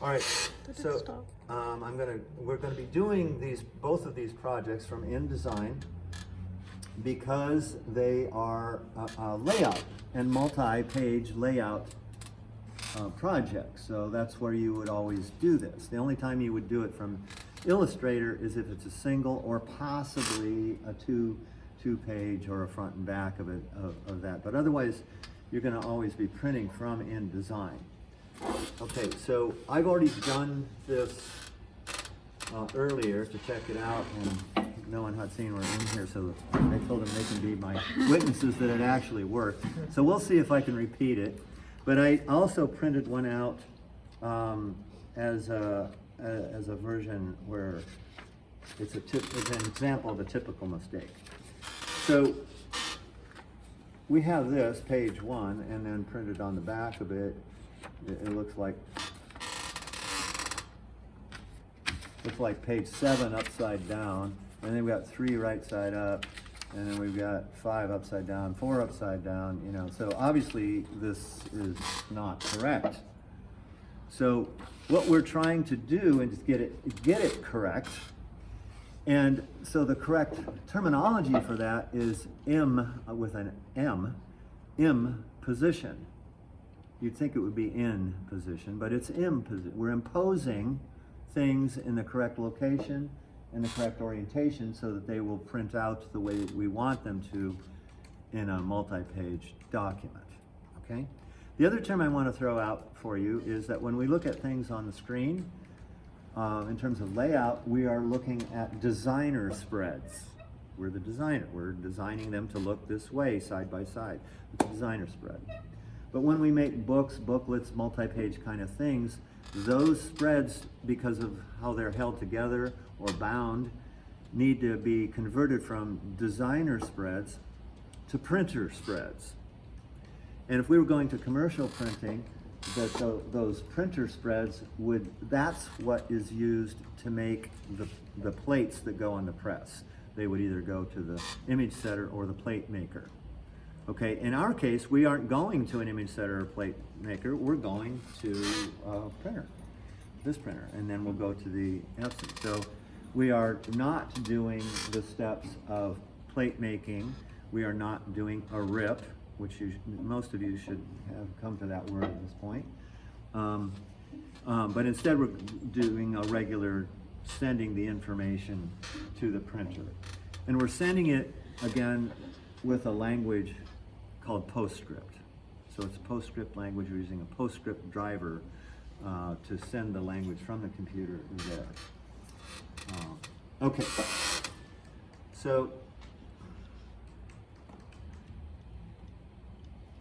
All right, so we're gonna be doing both of these projects from InDesign because they are layout and multi-page layout projects. So that's where you would always do this. The only time you would do it from Illustrator is if it's a single or possibly a two-page or a front and back of it of that. But otherwise, you're going to always be printing from InDesign. Okay, so I've already done this earlier to check it out, and no one had seen were in here, so I told them they can be my witnesses that it actually worked. So we'll see if I can repeat it. But I also printed one out as a version where it's an example of a typical mistake. So we have this, page 1, and then printed on the back of it, it looks like page 7 upside down, and then we've got 3 right side up, and then we've got 5 upside down, 4 upside down, you know, so obviously this is not correct. So what we're trying to do is get it correct. And so the correct terminology for that is with an M, position. You'd think it would be in position, but it's M position. We're imposing things in the correct location and the correct orientation so that they will print out the way that we want them to in a multi-page document, okay? The other term I want to throw out for you is that when we look at things on the screen, in terms of layout, we are looking at designer spreads. We're the designer. We're designing them to look this way, side by side. It's a designer spread. But when we make books, booklets, multi-page kind of things, those spreads, because of how they're held together or bound, need to be converted from designer spreads to printer spreads. And if we were going to commercial printing, those printer spreads that's what is used to make the plates that go on the press. They would either go to the image setter or the plate maker. Okay, in our case, we aren't going to an image setter or plate maker, we're going to a printer, this printer, and then we'll go to the Epson. So we are not doing the steps of plate making, we are not doing a rip, which most of you should have come to that word at this point. But instead we're doing a regular sending the information to the printer. And we're sending it, again, with a language called PostScript. So it's a PostScript language. We're using a PostScript driver to send the language from the computer there. Okay, so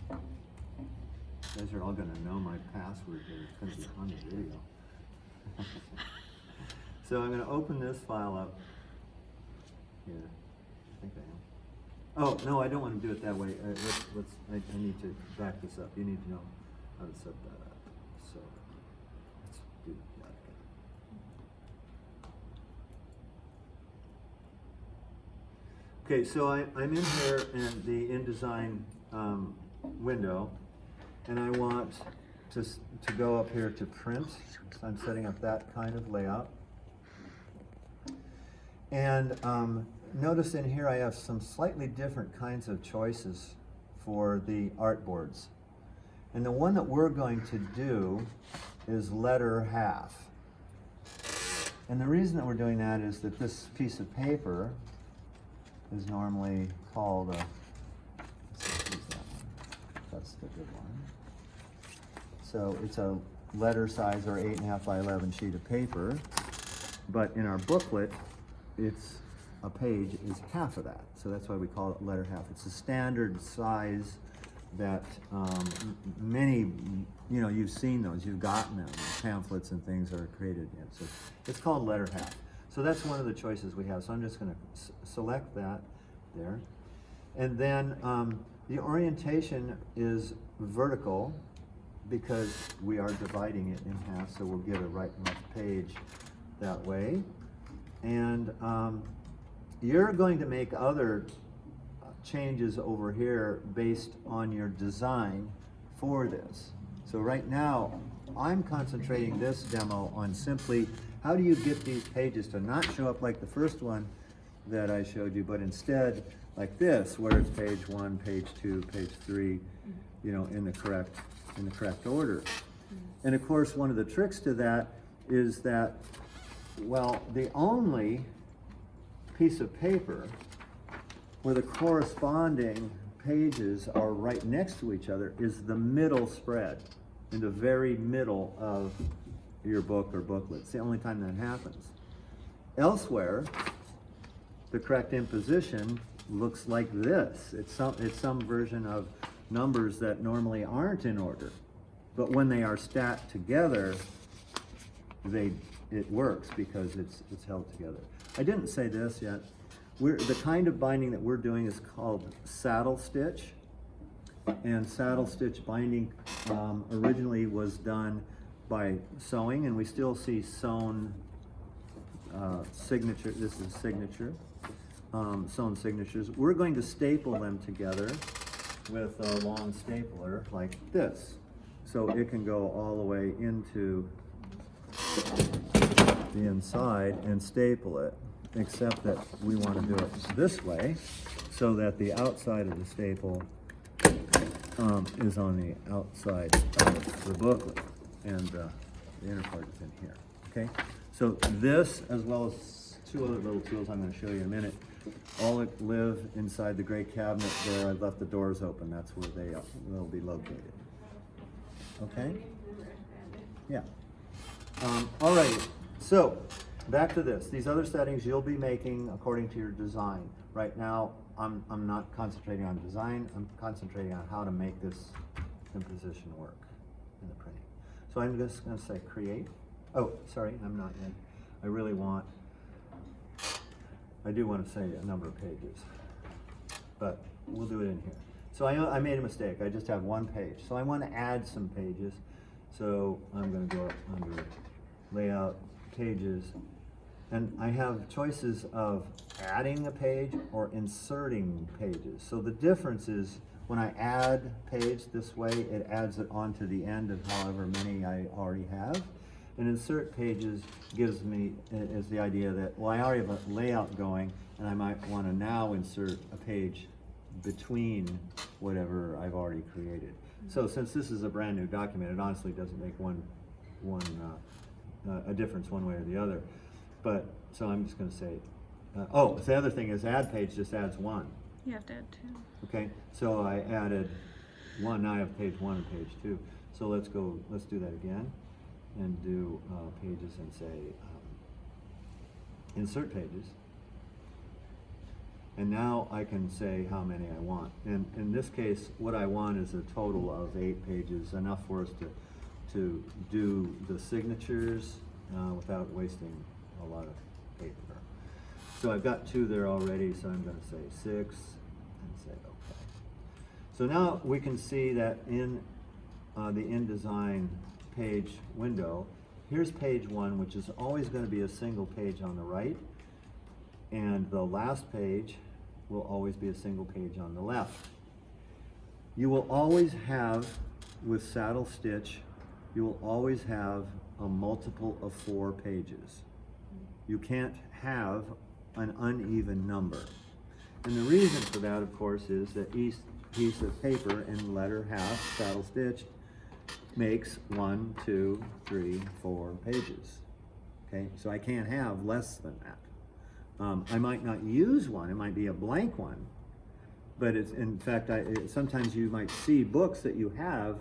you guys are all going to know my password here. It's going to be on the video. So I'm going to open this file up here. I think I am. Oh, no, I don't want to do it that way. I need to back this up. You need to know how to set that up. So let's do that again. Okay, so I'm in here in the InDesign window, and I want to go up here to print. So I'm setting up that kind of layout. And notice in here I have some slightly different kinds of choices for the artboards. And the one that we're going to do is letter half. And the reason that we're doing that is that this piece of paper is normally called a, let's use that one. That's the good one. So it's a letter size or 8.5 by 11 sheet of paper, but in our booklet, it's a page is half of that. So that's why we call it letter half. It's a standard size that many, you've seen those, you've gotten them, pamphlets and things are created in. So it's called letter half. So that's one of the choices we have. So I'm just going to select that there. And then the orientation is vertical because we are dividing it in half, so we'll get a right and left page that way. And you're going to make other changes over here based on your design for this. So right now, I'm concentrating this demo on simply how do you get these pages to not show up like the first one that I showed you, but instead like this, where it's page 1, page 2, page 3, you know, in the correct order. And of course, one of the tricks to that is that, well, the only piece of paper where the corresponding pages are right next to each other is the middle spread, in the very middle of your book or booklet. It's the only time that happens. Elsewhere, the correct imposition looks like this. It's some version of numbers that normally aren't in order, but when they are stacked together, it works because it's held together. I didn't say this yet. The kind of binding that we're doing is called saddle stitch. And saddle stitch binding originally was done by sewing, and we still see sewn signature. This is signature, sewn signatures. We're going to staple them together with a long stapler like this. So it can go all the way into the inside and staple it, except that we want to do it this way so that the outside of the staple is on the outside of the booklet, and the inner part is in here. Okay, so this, as well as two other little tools I'm going to show you in a minute, all live inside the gray cabinet there. I left the doors open. That's where they'll be located. Okay? Yeah. All right. So back to this. These other settings you'll be making according to your design. Right now, I'm not concentrating on design. I'm concentrating on how to make this imposition work in the printing. So I'm just going to say create. Oh, sorry, I'm not yet. I do want to say a number of pages, but we'll do it in here. So I made a mistake. I just have one page. So I want to add some pages. So I'm going to go under layout, pages, and I have choices of adding a page or inserting pages. So the difference is when I add page this way, it adds it onto the end of however many I already have. And insert pages gives me, is the idea that, well, I already have a layout going, and I might want to now insert a page between whatever I've already created. So since this is a brand new document, it honestly doesn't make a difference one way or the other. But, so I'm just going to say, oh, the other thing is add page just adds one. You have to add 2. Okay, so I added 1, now I have page 1 and page 2. So let's do that again and do pages and say insert pages. And now I can say how many I want. And in this case, what I want is a total of 8 pages, enough for us to do the signatures without wasting a lot of paper. So I've got 2 there already, so I'm going to say 6 and say OK. So now we can see that in the InDesign page window, here's page 1, which is always going to be a single page on the right, and the last page will always be a single page on the left. You will always have, with saddle stitch, you will always have a multiple of 4 pages. You can't have an uneven number. And the reason for that, of course, is that each piece of paper in letter half, saddle stitch, makes 1, 2, 3, 4 pages. Okay, so I can't have less than that. I might not use one, it might be a blank one, but it's, in fact, sometimes you might see books that you have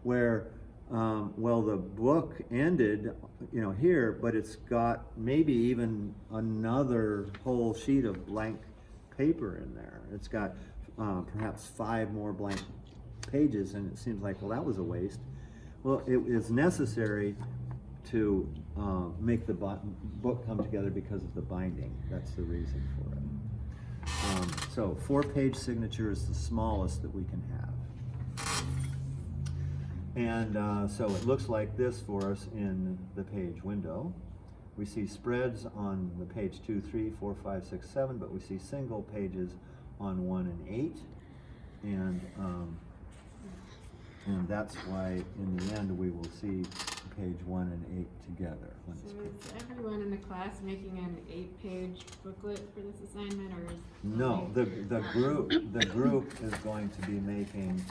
where, well, the book ended, you know, here, but it's got maybe even another whole sheet of blank paper in there. It's got perhaps 5 more blank pages, and it seems like, well, that was a waste. Well, it is necessary to make the book come together because of the binding. That's the reason for it. So 4-page signature is the smallest that we can have. And so it looks like this for us in the page window. We see spreads on the page 2, 3, 4, 5, 6, 7, but we see single pages on 1 and 8. And And that's why in the end we will see page 1 and 8 together. When So it's is everyone in the class making an 8-page booklet for this assignment, or is? No, the group is going to be making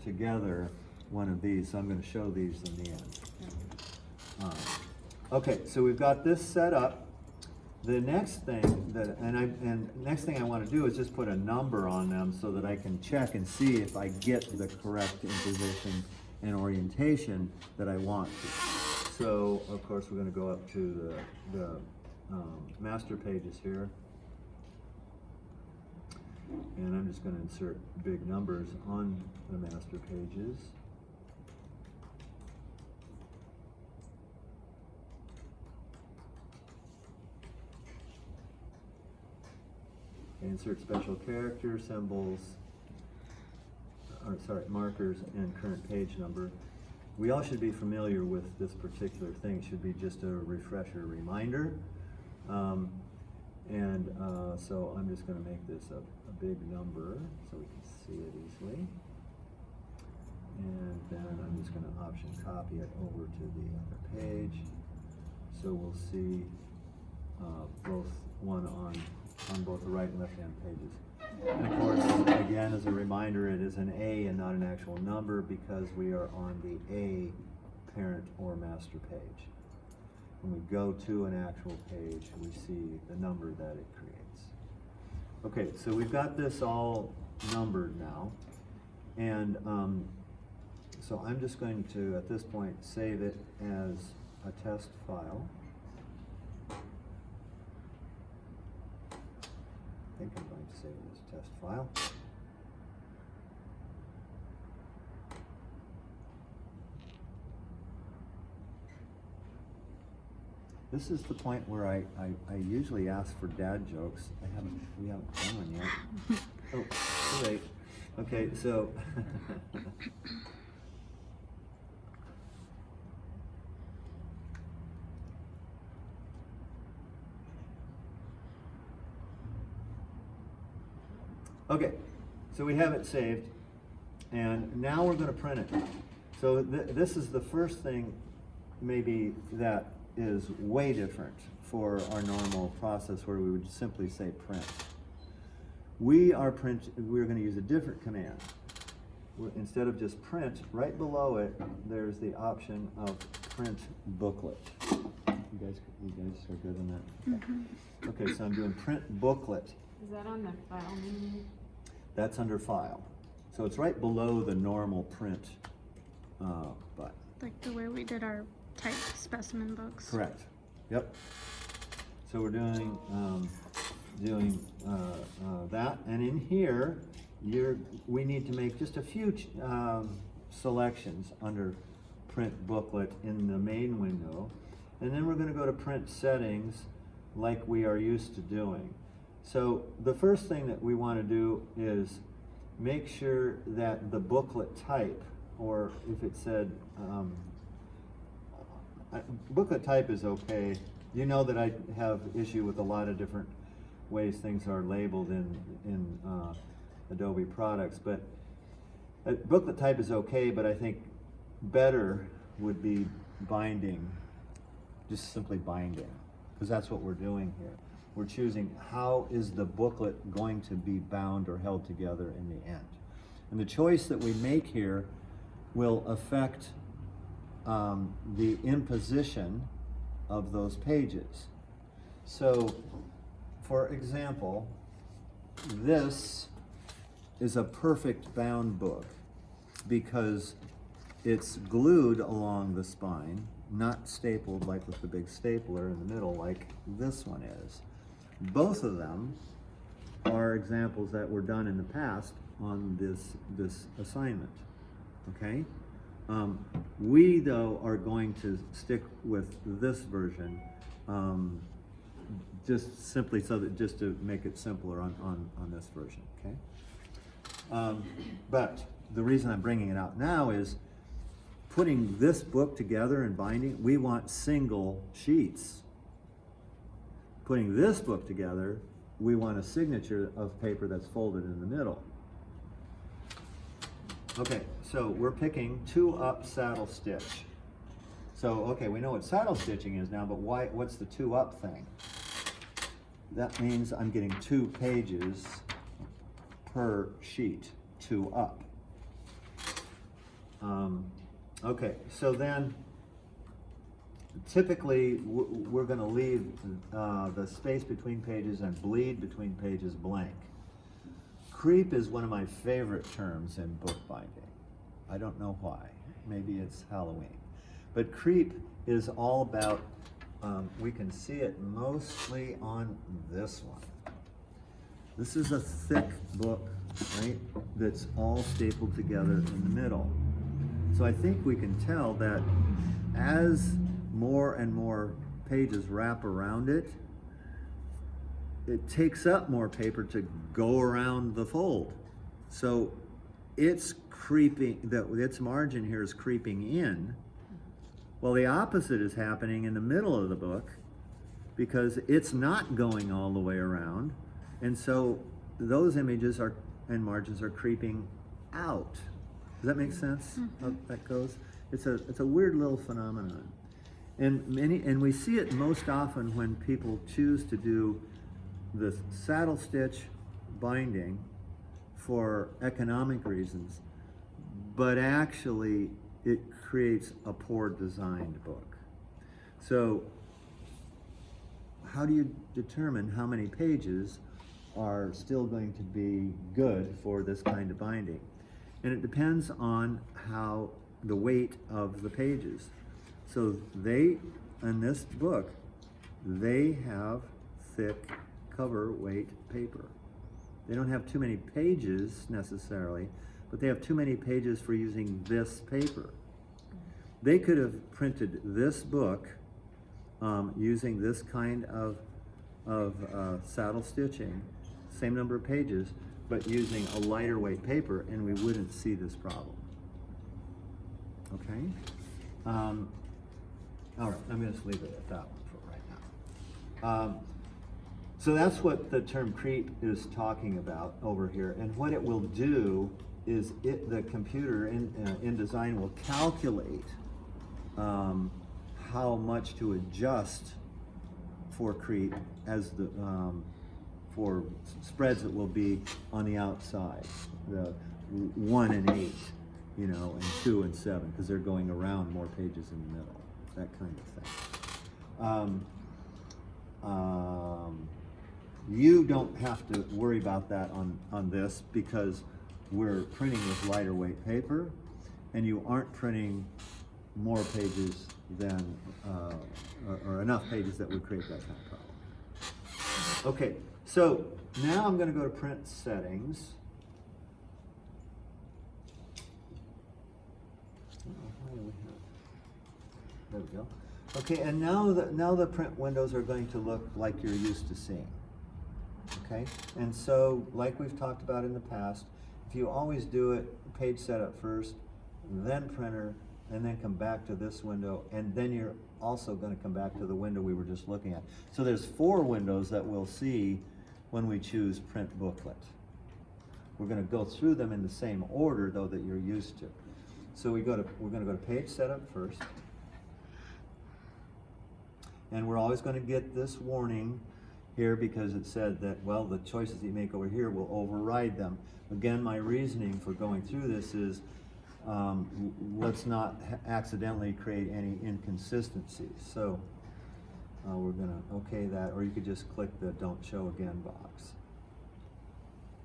together one of these, so I'm gonna show these in the end. Okay, so we've got this set up. The next thing next thing I wanna do is just put a number on them so that I can check and see if I get the correct imposition and orientation that I want to. So, of course, we're gonna go up to the master pages here. And I'm just going to insert big numbers on the master pages. Insert special character, symbols, or sorry, markers, and current page number. We all should be familiar with this particular thing. It should be just a refresher reminder. So I'm just going to make this a big number so we can see it easily. And then I'm just going to option copy it over to the other page. So we'll see both one on both the right and left hand pages. And of course, again, as a reminder, it is an A and not an actual number because we are on the A parent or master page. When we go to an actual page, we see the number that it creates. Okay, so we've got this all numbered now. And so I'm just going to, at this point, save it as a test file. I think I'm going to save it as a test file. This is the point where I usually ask for dad jokes. We haven't done one yet. Oh, too late. Okay, so okay, so we have it saved, and now we're going to print it. So this is the first thing maybe that is way different for our normal process where we would simply say print. We're going to use a different command. Instead of just print, right below it, there's the option of print booklet. You guys are good on that? Mm-hmm. Okay, so I'm doing print booklet. Is that on the file menu? That's under file. So it's right below the normal print button. Like the way we did our type specimen books. Correct. Yep. So we're doing that, and in here, we need to make just a few selections under print booklet in the main window, and then we're going to go to print settings like we are used to doing. So the first thing that we want to do is make sure that the booklet type, or if it said booklet type is okay. You know that I have issue with a lot of different ways things are labeled in Adobe products, but booklet type is okay, but I think better would be binding, just simply binding, because that's what we're doing here. We're choosing how is the booklet going to be bound or held together in the end. And the choice that we make here will affect the imposition of those pages. So, for example, this is a perfect bound book because it's glued along the spine, not stapled like with the big stapler in the middle like this one is. Both of them are examples that were done in the past on this assignment, okay? We, though, are going to stick with this version, just simply just to make it simpler on this version, okay? But the reason I'm bringing it out now is putting this book together and binding, we want single sheets. Putting this book together, we want a signature of paper that's folded in the middle. Okay, so we're picking 2 up saddle stitch. So, okay, we know what saddle stitching is now, but what's the 2 up thing? That means I'm getting 2 pages per sheet, 2 up. Okay, so then typically we're going to leave the space between pages and bleed between pages blank. Creep is one of my favorite terms in bookbinding. I don't know why. Maybe it's Halloween. But creep is all about, we can see it mostly on this one. This is a thick book, right, that's all stapled together in the middle. So I think we can tell that as more and more pages wrap around it, it takes up more paper to go around the fold. So it's creeping, its margin here is creeping in, while the opposite is happening in the middle of the book because it's not going all the way around. And so those images and margins are creeping out. Does that make sense? How that goes? It's a weird little phenomenon. And we see it most often when people choose to do the saddle stitch binding for economic reasons, but actually it creates a poor designed book. So how do you determine how many pages are still going to be good for this kind of binding? And it depends on how the weight of the pages. So in this book, they have thick cover weight paper. They don't have too many pages necessarily, but they have too many pages for using this paper. They could have printed this book using this kind of saddle stitching, same number of pages, but using a lighter weight paper, and we wouldn't see this problem. Okay? All right, I'm going to leave it at that one for right now. So that's what the term creep is talking about over here, and what it will do is the computer in InDesign will calculate how much to adjust for creep as for spreads that will be on the outside, the 1 and 8, you know, and 2 and 7, because they're going around more pages in the middle, that kind of thing. You don't have to worry about that on this because we're printing with lighter weight paper, and you aren't printing more pages than, or enough pages that would create that kind of problem. Okay, so now I'm going to go to print settings. There we go. Okay, and now the print windows are going to look like you're used to seeing. Okay, and so like we've talked about in the past, if you always do it, page setup first, then printer, and then come back to this window, and then you're also going to come back to the window we were just looking at. So there's 4 windows that we'll see when we choose print booklet. We're going to go through them in the same order though that you're used to. So we're going to go to page setup first, and we're always going to get this warning here because it said that, well, the choices you make over here will override them. Again, my reasoning for going through this is let's not accidentally create any inconsistencies. So we're going to okay that, or you could just click the don't show again box.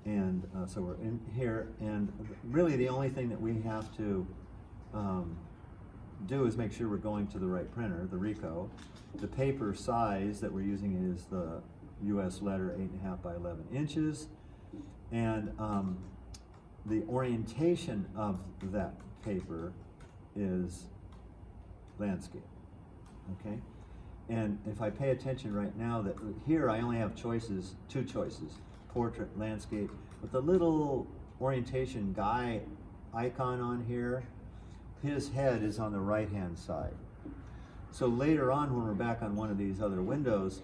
And so we're in here, and really the only thing that we have to do is make sure we're going to the right printer, the Ricoh. The paper size that we're using is the US letter 8.5 by 11 inches, and the orientation of that paper is landscape. Okay, and if I pay attention right now, that here I only have choices, 2 choices: portrait, landscape. With the little orientation guy icon on here, his head is on the right hand side. So later on, when we're back on one of these other windows,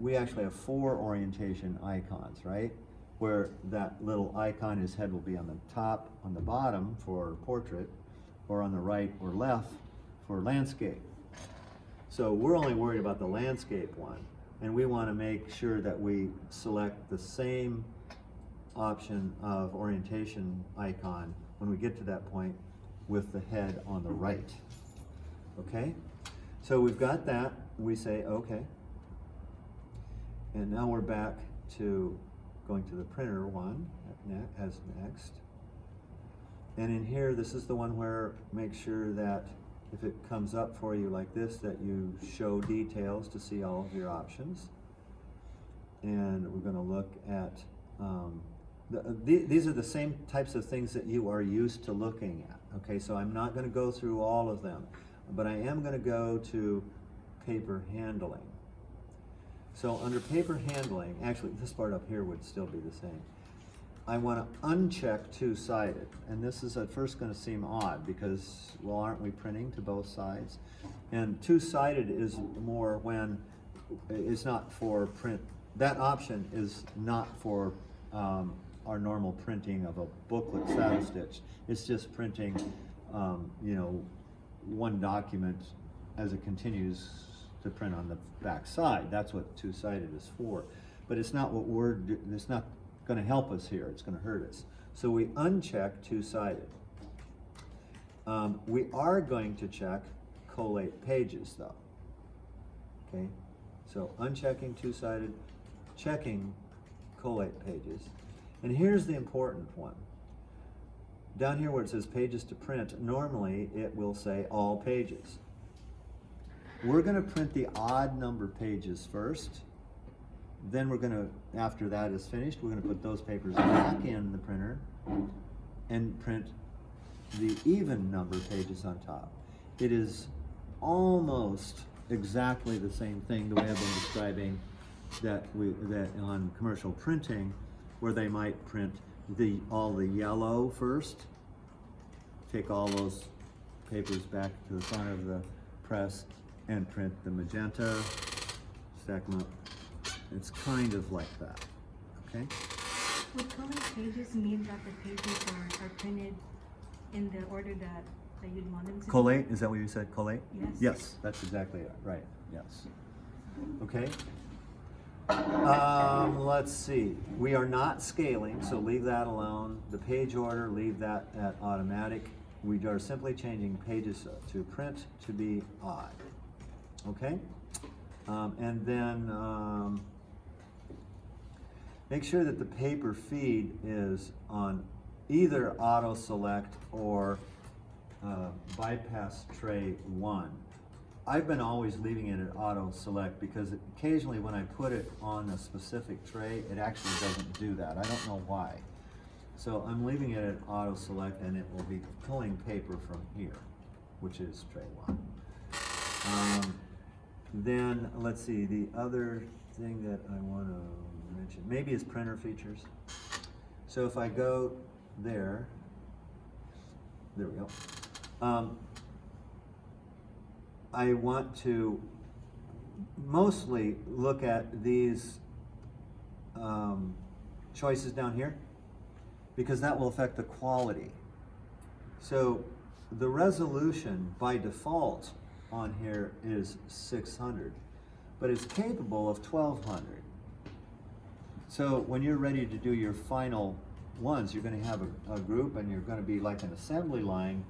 we actually have 4 orientation icons, right? where that little icon, his head will be on the top, on the bottom for portrait, or on the right or left for landscape. So we're only worried about the landscape one, and we want to make sure that we select the same option of orientation icon when we get to that point with the head on the right. Okay? So we've got that, we say okay. And now we're back to going to the printer one as next. And in here, this is the one where make sure that if it comes up for you like this, that you show details to see all of your options. And we're going to look at, these are the same types of things that you are used to looking at. Okay, so I'm not going to go through all of them, but I am going to go to paper handling. So under paper handling, actually this part up here would still be the same. I want to uncheck two-sided, and this is at first going to seem odd because, well, aren't we printing to both sides? And two-sided is more when it's not for print. That option is not for our normal printing of a booklet saddle stitch. It's just printing, you know, one document as it continues to print on the back side. That's what two-sided is for. But it's not what it's not going to help us here. It's going to hurt us. So we uncheck two-sided. We are going to check collate pages though. Okay, so unchecking two-sided, checking collate pages. And here's the important one. Down here where it says pages to print, normally it will say all pages. We're going to print the odd number pages first. Then we're going to, after that is finished, we're going to put those papers back in the printer and print the even number pages on top. It is almost exactly the same thing the way I've been describing that on commercial printing, where they might print all the yellow first, take all those papers back to the front of the press and print the magenta, stack them up. It's kind of like that, okay? Would collate pages mean that the pages are printed in the order that you'd want them to? Collate, is that what you said, collate? Yes. Yes, that's exactly it, right, yes. Okay. Let's see, we are not scaling, so leave that alone. The page order, leave that at automatic. We are simply changing pages to print to be odd, okay? And then make sure that the paper feed is on either auto select or bypass tray 1. I've been always leaving it at auto select because occasionally when I put it on a specific tray, it actually doesn't do that. I don't know why. So I'm leaving it at auto select, and it will be pulling paper from here, which is tray 1. Then let's see, the other thing that I want to mention maybe is printer features. So if I go there we go. I want to mostly look at these choices down here because that will affect the quality. So the resolution by default on here is 600, but it's capable of 1200. So when you're ready to do your final ones, you're going to have a group, and you're going to be like an assembly line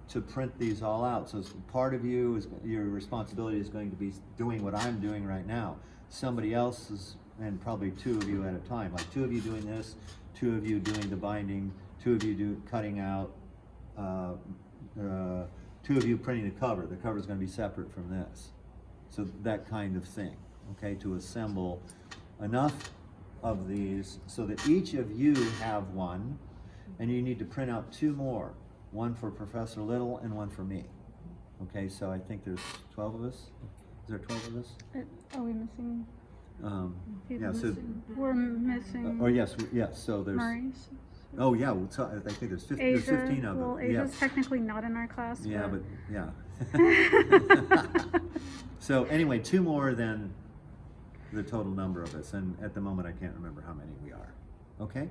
to print these all out. So part of your responsibility is going to be doing what I'm doing right now. Somebody else is, and probably two of you at a time, like two of you doing this, two of you doing the binding, two of you cutting out, two of you printing the cover. The cover is going to be separate from this. So that kind of thing, okay, to assemble enough of these so that each of you have one, and you need to print out two more. One for Professor Little and one for me. Okay, so I think there's 12 of us. Is there 12 of us? Are we missing? Yeah, so, We're missing. or yes, so there's, Maurice. oh yeah, so I think there's 15 of them. Well, Asia's Yes. technically not in our class. Yeah, but yeah. So anyway, two more than the total number of us, and at the moment I can't remember how many we are. okay?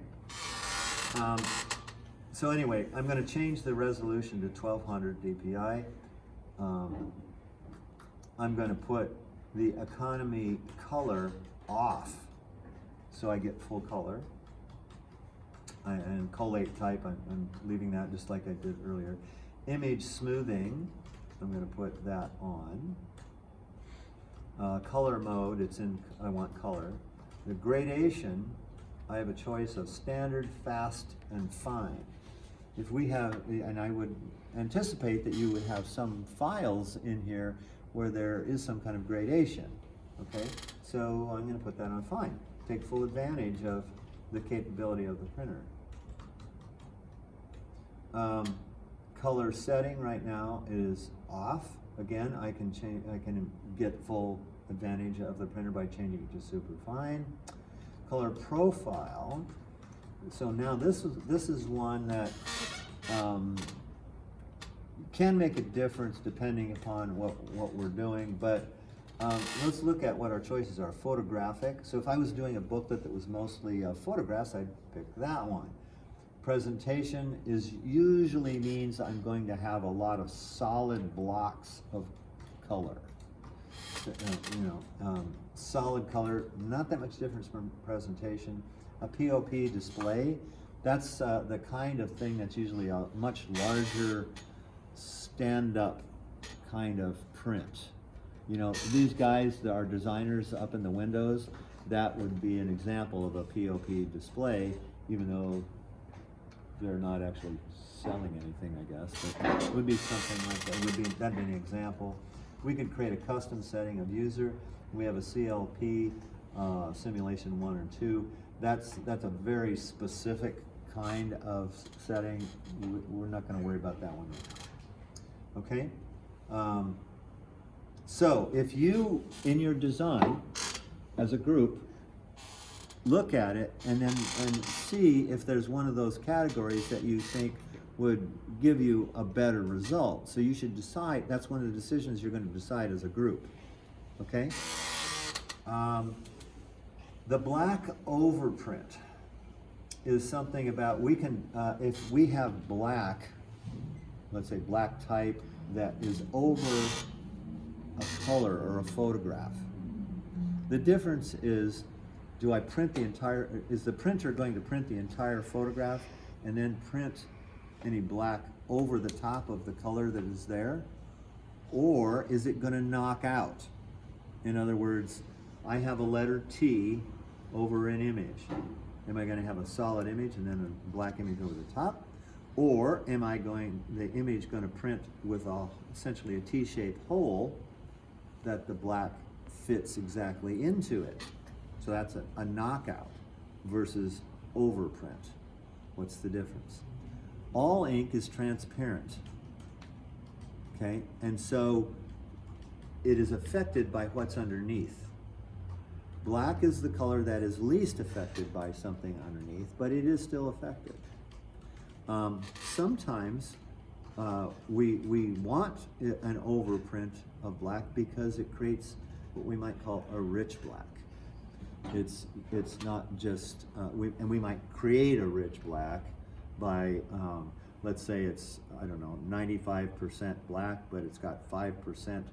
So anyway, I'm gonna change the resolution to 1200 dpi. I'm gonna put the economy color off, so I get full color. And collate type, I'm leaving that just like I did earlier. Image smoothing, I'm gonna put that on. Color mode, I want color. The gradation, I have a choice of standard, fast, and fine. If we have, and I would anticipate that you would have some files in here where there is some kind of gradation, okay? So I'm gonna put that on fine. Take full advantage of the capability of the printer. Color setting right now is off. Again, I can get full advantage of the printer by changing it to super fine. Color profile. So now this is one that can make a difference depending upon what we're doing, but let's look at what our choices are. Photographic. So if I was doing a booklet that was mostly photographs, I'd pick that one. Presentation usually means I'm going to have a lot of solid blocks of color. Solid color, not that much difference from presentation. A POP display, that's the kind of thing that's usually a much larger stand-up kind of print. You know, these guys, our designers up in the windows, that would be an example of a POP display, even though they're not actually selling anything, I guess, but it would be something like that. That'd be an example. We could create a custom setting of user. We have a CLP, simulation 1 or 2. That's a very specific kind of setting. We're not gonna worry about that one right now. Okay? So if you, in your design, as a group, look at it and see if there's one of those categories that you think would give you a better result. So you should decide, that's one of the decisions you're going to decide as a group, okay? The black overprint is something about, we can, if we have black, let's say black type that is over a color or a photograph. The difference is, do I print the entire, is the printer going to print the entire photograph and then print any black over the top of the color that is there? Or is it gonna knock out? In other words, I have a letter T over an image. Am I gonna have a solid image and then a black image over the top? Or am I the image gonna print with essentially a T-shaped hole that the black fits exactly into it? So that's a knockout versus overprint. What's the difference? All ink is transparent, okay? And so it is affected by what's underneath. Black is the color that is least affected by something underneath, but it is still affected. Sometimes we want an overprint of black because it creates what we might call a rich black. It's not just, we might create a rich black by, let's say it's, I don't know, 95% black, but it's got 5%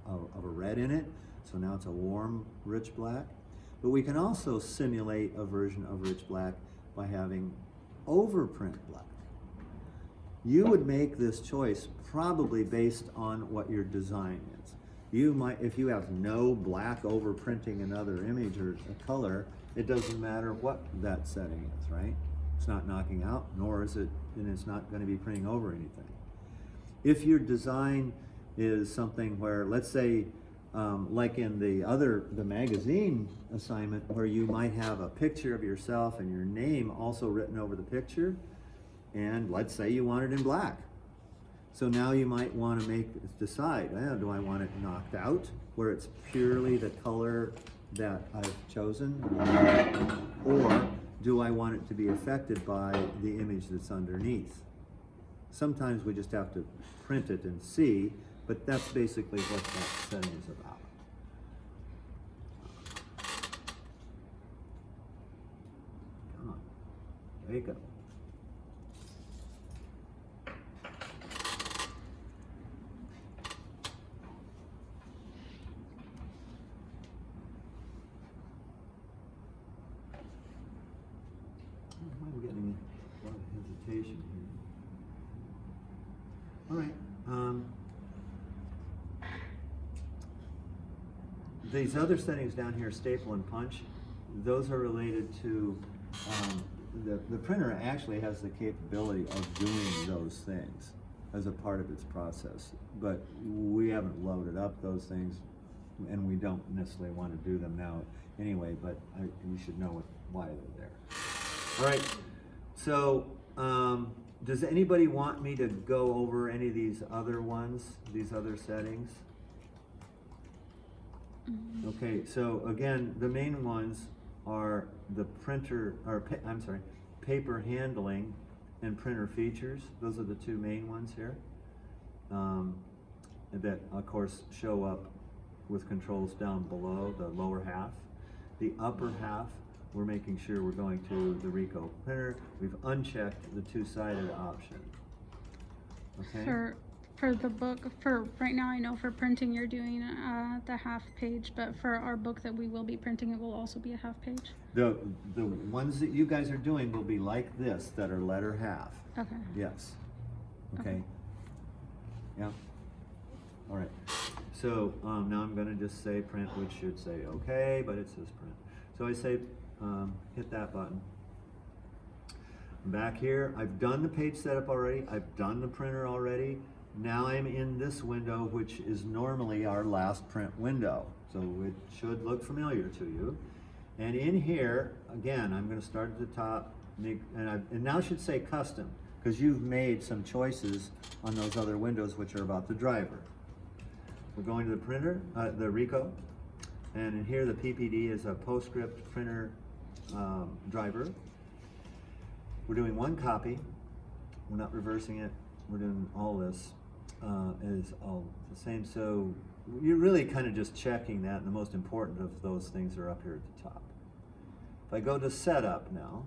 of a red in it. So now it's a warm, rich black. But we can also simulate a version of rich black by having overprint black. You would make this choice probably based on what your design is. You might, if you have no black overprinting another image or a color, it doesn't matter what that setting is, right? It's not knocking out, nor is it, and it's not going to be printing over anything. If your design is something where, let's say, like in the magazine assignment, where you might have a picture of yourself and your name also written over the picture, and let's say you want it in black. So now you might want to decide, do I want it knocked out, where it's purely the color that I've chosen, or do I want it to be affected by the image that's underneath? Sometimes we just have to print it and see, but that's basically what that setting is about. Come on. Take them. I'm getting a lot of hesitation here. All right. These other settings down here, staple and punch, those are related to, the printer actually has the capability of doing those things as a part of its process. But we haven't loaded up those things, and we don't necessarily want to do them now anyway, but you should know why they're there. All right, so does anybody want me to go over any of these other ones, these other settings? Okay, so again, the main ones are the printer, or paper handling and printer features. Those are the two main ones here. That of course show up with controls down below, the lower half. The upper half, we're making sure we're going to the Ricoh printer. We've unchecked the two-sided option. Okay? For the book, for right now, I know for printing you're doing the half page, but for our book that we will be printing, it will also be a half page. The ones that you guys are doing will be like this, that are letter half. Okay. Yes. Okay. Yeah. All right. So now I'm going to just say print, which should say okay, but it says print. So I say hit that button. Back here, I've done the page setup already. I've done the printer already. Now I'm in this window, which is normally our last print window. So it should look familiar to you. And in here, again, I'm going to start at the top, and now it should say custom, because you've made some choices on those other windows which are about the driver. We're going to the printer, the Ricoh, and in here the PPD is a PostScript printer driver. We're doing one copy. We're not reversing it. We're doing all this is all the same. So you're really kind of just checking that, and the most important of those things are up here at the top. If I go to setup now,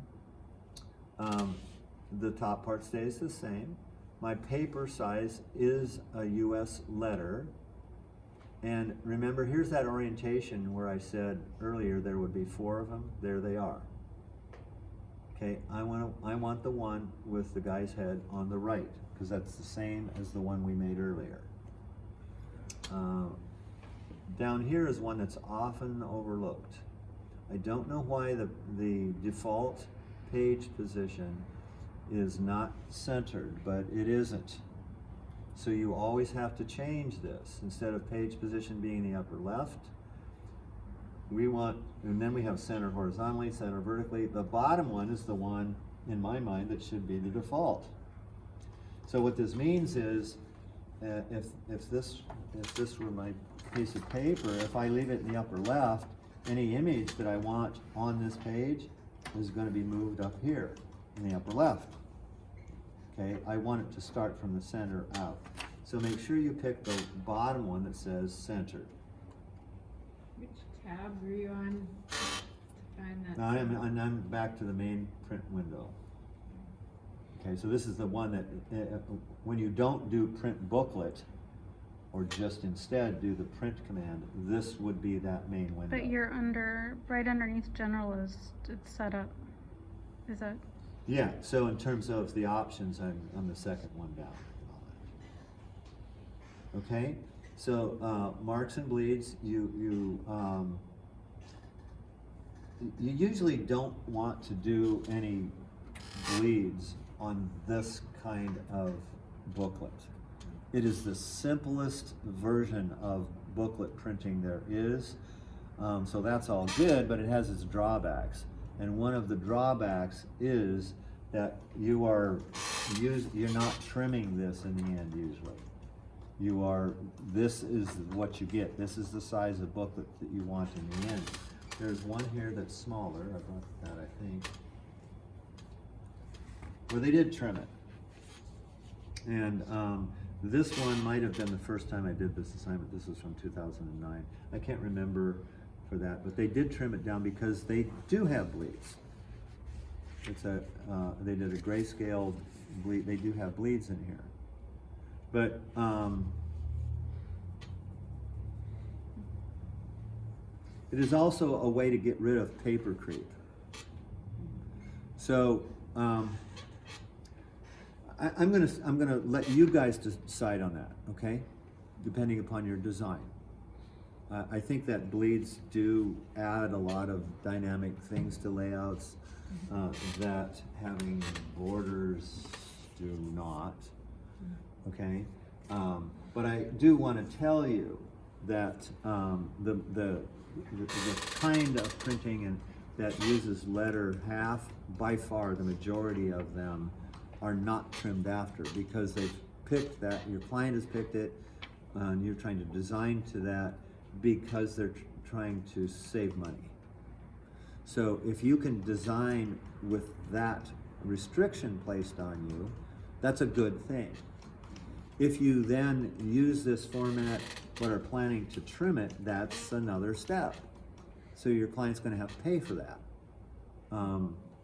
the top part stays the same. My paper size is a US letter. And remember, here's that orientation where I said earlier there would be 4 of them. There they are. Okay, I want the one with the guy's head on the right, because that's the same as the one we made earlier. Down here is one that's often overlooked. I don't know why the default page position is not centered, but it isn't. So you always have to change this. Instead of page position being the upper left, we want, and then we have center horizontally, center vertically. The bottom one is the one, in my mind, that should be the default. So what this means is, if this were my piece of paper, if I leave it in the upper left, any image that I want on this page is going to be moved up here in the upper left. Okay, I want it to start from the center out. So make sure you pick the bottom one that says centered. Which tab were you on to find that? Now I'm back to the main print window. Okay, so this is the one that when you don't do print booklet, or just instead do the print command, this would be that main window. But you're right underneath general is it's set up. Is that? Yeah, so in terms of the options, I'm the second one down. Okay, so marks and bleeds, you usually don't want to do any bleeds on this kind of booklet. It is the simplest version of booklet printing there is, so that's all good, but it has its drawbacks. And one of the drawbacks is that you're not trimming this in the end usually. This is what you get. This is the size of booklet that you want in the end. There's one here that's smaller. I brought that, I think. Well, they did trim it. And this one might have been the first time I did this assignment. This was from 2009. I can't remember for that, but they did trim it down because they do have bleeds. It's a, they did a grayscale bleed, they do have bleeds in here. But, it is also a way to get rid of paper creep. So, I'm gonna let you guys decide on that, okay? Depending upon your design. I think that bleeds do add a lot of dynamic things to layouts that having borders do not, okay? But I do want to tell you that the kind of printing and that uses letter half, by far the majority of them are not trimmed after, because they've picked that, your client has picked it, and you're trying to design to that because they're trying to save money. So if you can design with that restriction placed on you, that's a good thing. If you then use this format but are planning to trim it, that's another step. So your client's gonna have to pay for that.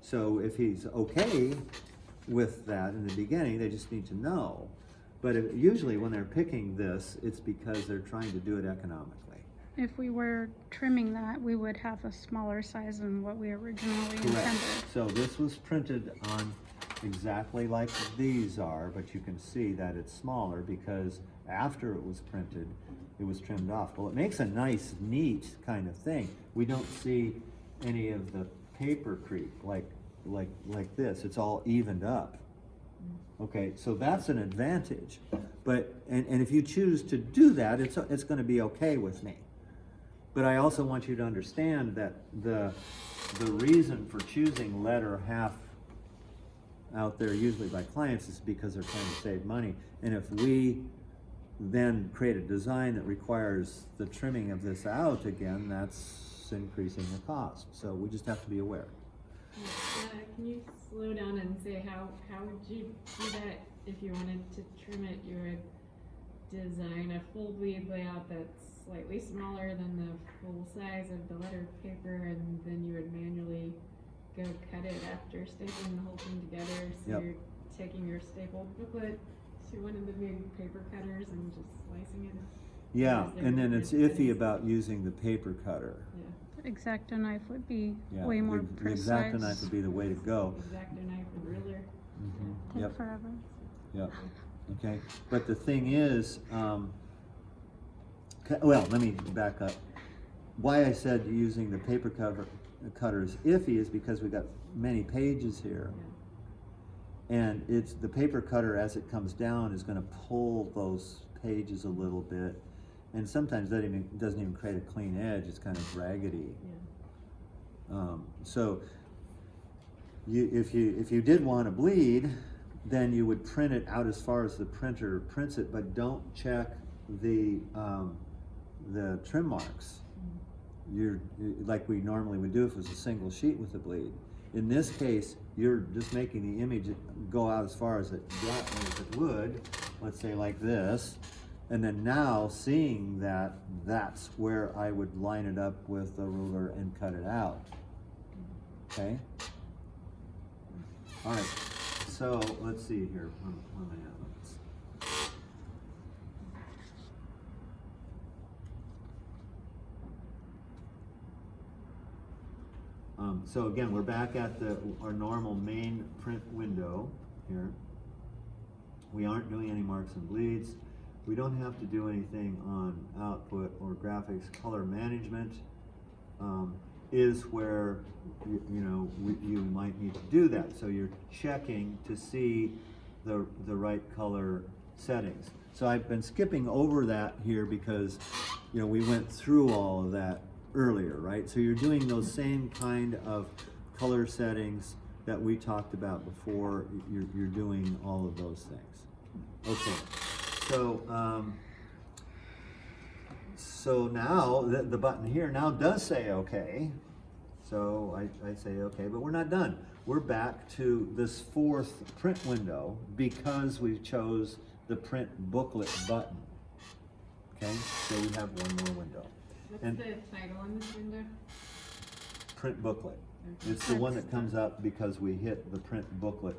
So if he's okay with that in the beginning, they just need to know. But usually when they're picking this, it's because they're trying to do it economically. If we were trimming that, we would have a smaller size than what we originally Correct. intended. So this was printed on exactly like these are, but you can see that it's smaller because after it was printed, it was trimmed off. Well, it makes a nice, neat kind of thing. We don't see any of the paper creep like this. It's all evened up. Okay, so that's an advantage. But and if you choose to do that, it's going to be okay with me. But I also want you to understand that the reason for choosing letter half out there, usually by clients, is because they're trying to save money. And if we then create a design that requires the trimming of this out again, that's increasing the cost. So we just have to be aware. Can you slow down and say how would you do that if you wanted to trim it? You would design a full bleed layout that's slightly smaller than the full size of the lettered paper, and then you would manually go cut it after stapling the whole thing together. So Yep. you're taking your stapled booklet to one of the big paper cutters and just slicing it. Yeah, Or is there and then it's different iffy settings? about using the paper cutter. Yeah. X-Acto knife would be Yeah, way more the precise. X-Acto knife would be the way to go. Exacto knife and ruler. Mhm. Take Yep, forever. yep, okay. But the thing is, well, let me back up. Why I said using the paper cutter is iffy is because we got many pages here. And it's the paper cutter, as it comes down, is gonna pull those pages a little bit. And sometimes that doesn't even create a clean edge, it's kind of raggedy. Yeah. So if you did want to bleed, then you would print it out as far as the printer prints it, but don't check the trim marks. You're like we normally would do if it was a single sheet with a bleed. In this case, you're just making the image go out as far as it would, let's say like this, and then now seeing that, that's where I would line it up with a ruler and cut it out. Okay? All right, so let's see here. Where am I at? So again, we're back at our normal main print window here. We aren't doing any marks and bleeds. We don't have to do anything on output or graphics. Color management is where you might need to do that. So you're checking to see the right color settings. So I've been skipping over that here because we went through all of that earlier, right? So you're doing those same kind of color settings that we talked about before. You're doing all of those things. Okay, so now the button here now does say okay. So I say okay, but we're not done. We're back to this fourth print window because we chose the print booklet button. Okay, so we have one more window. What's And the title on this window? print booklet. It's the one that comes up because we hit the print booklet,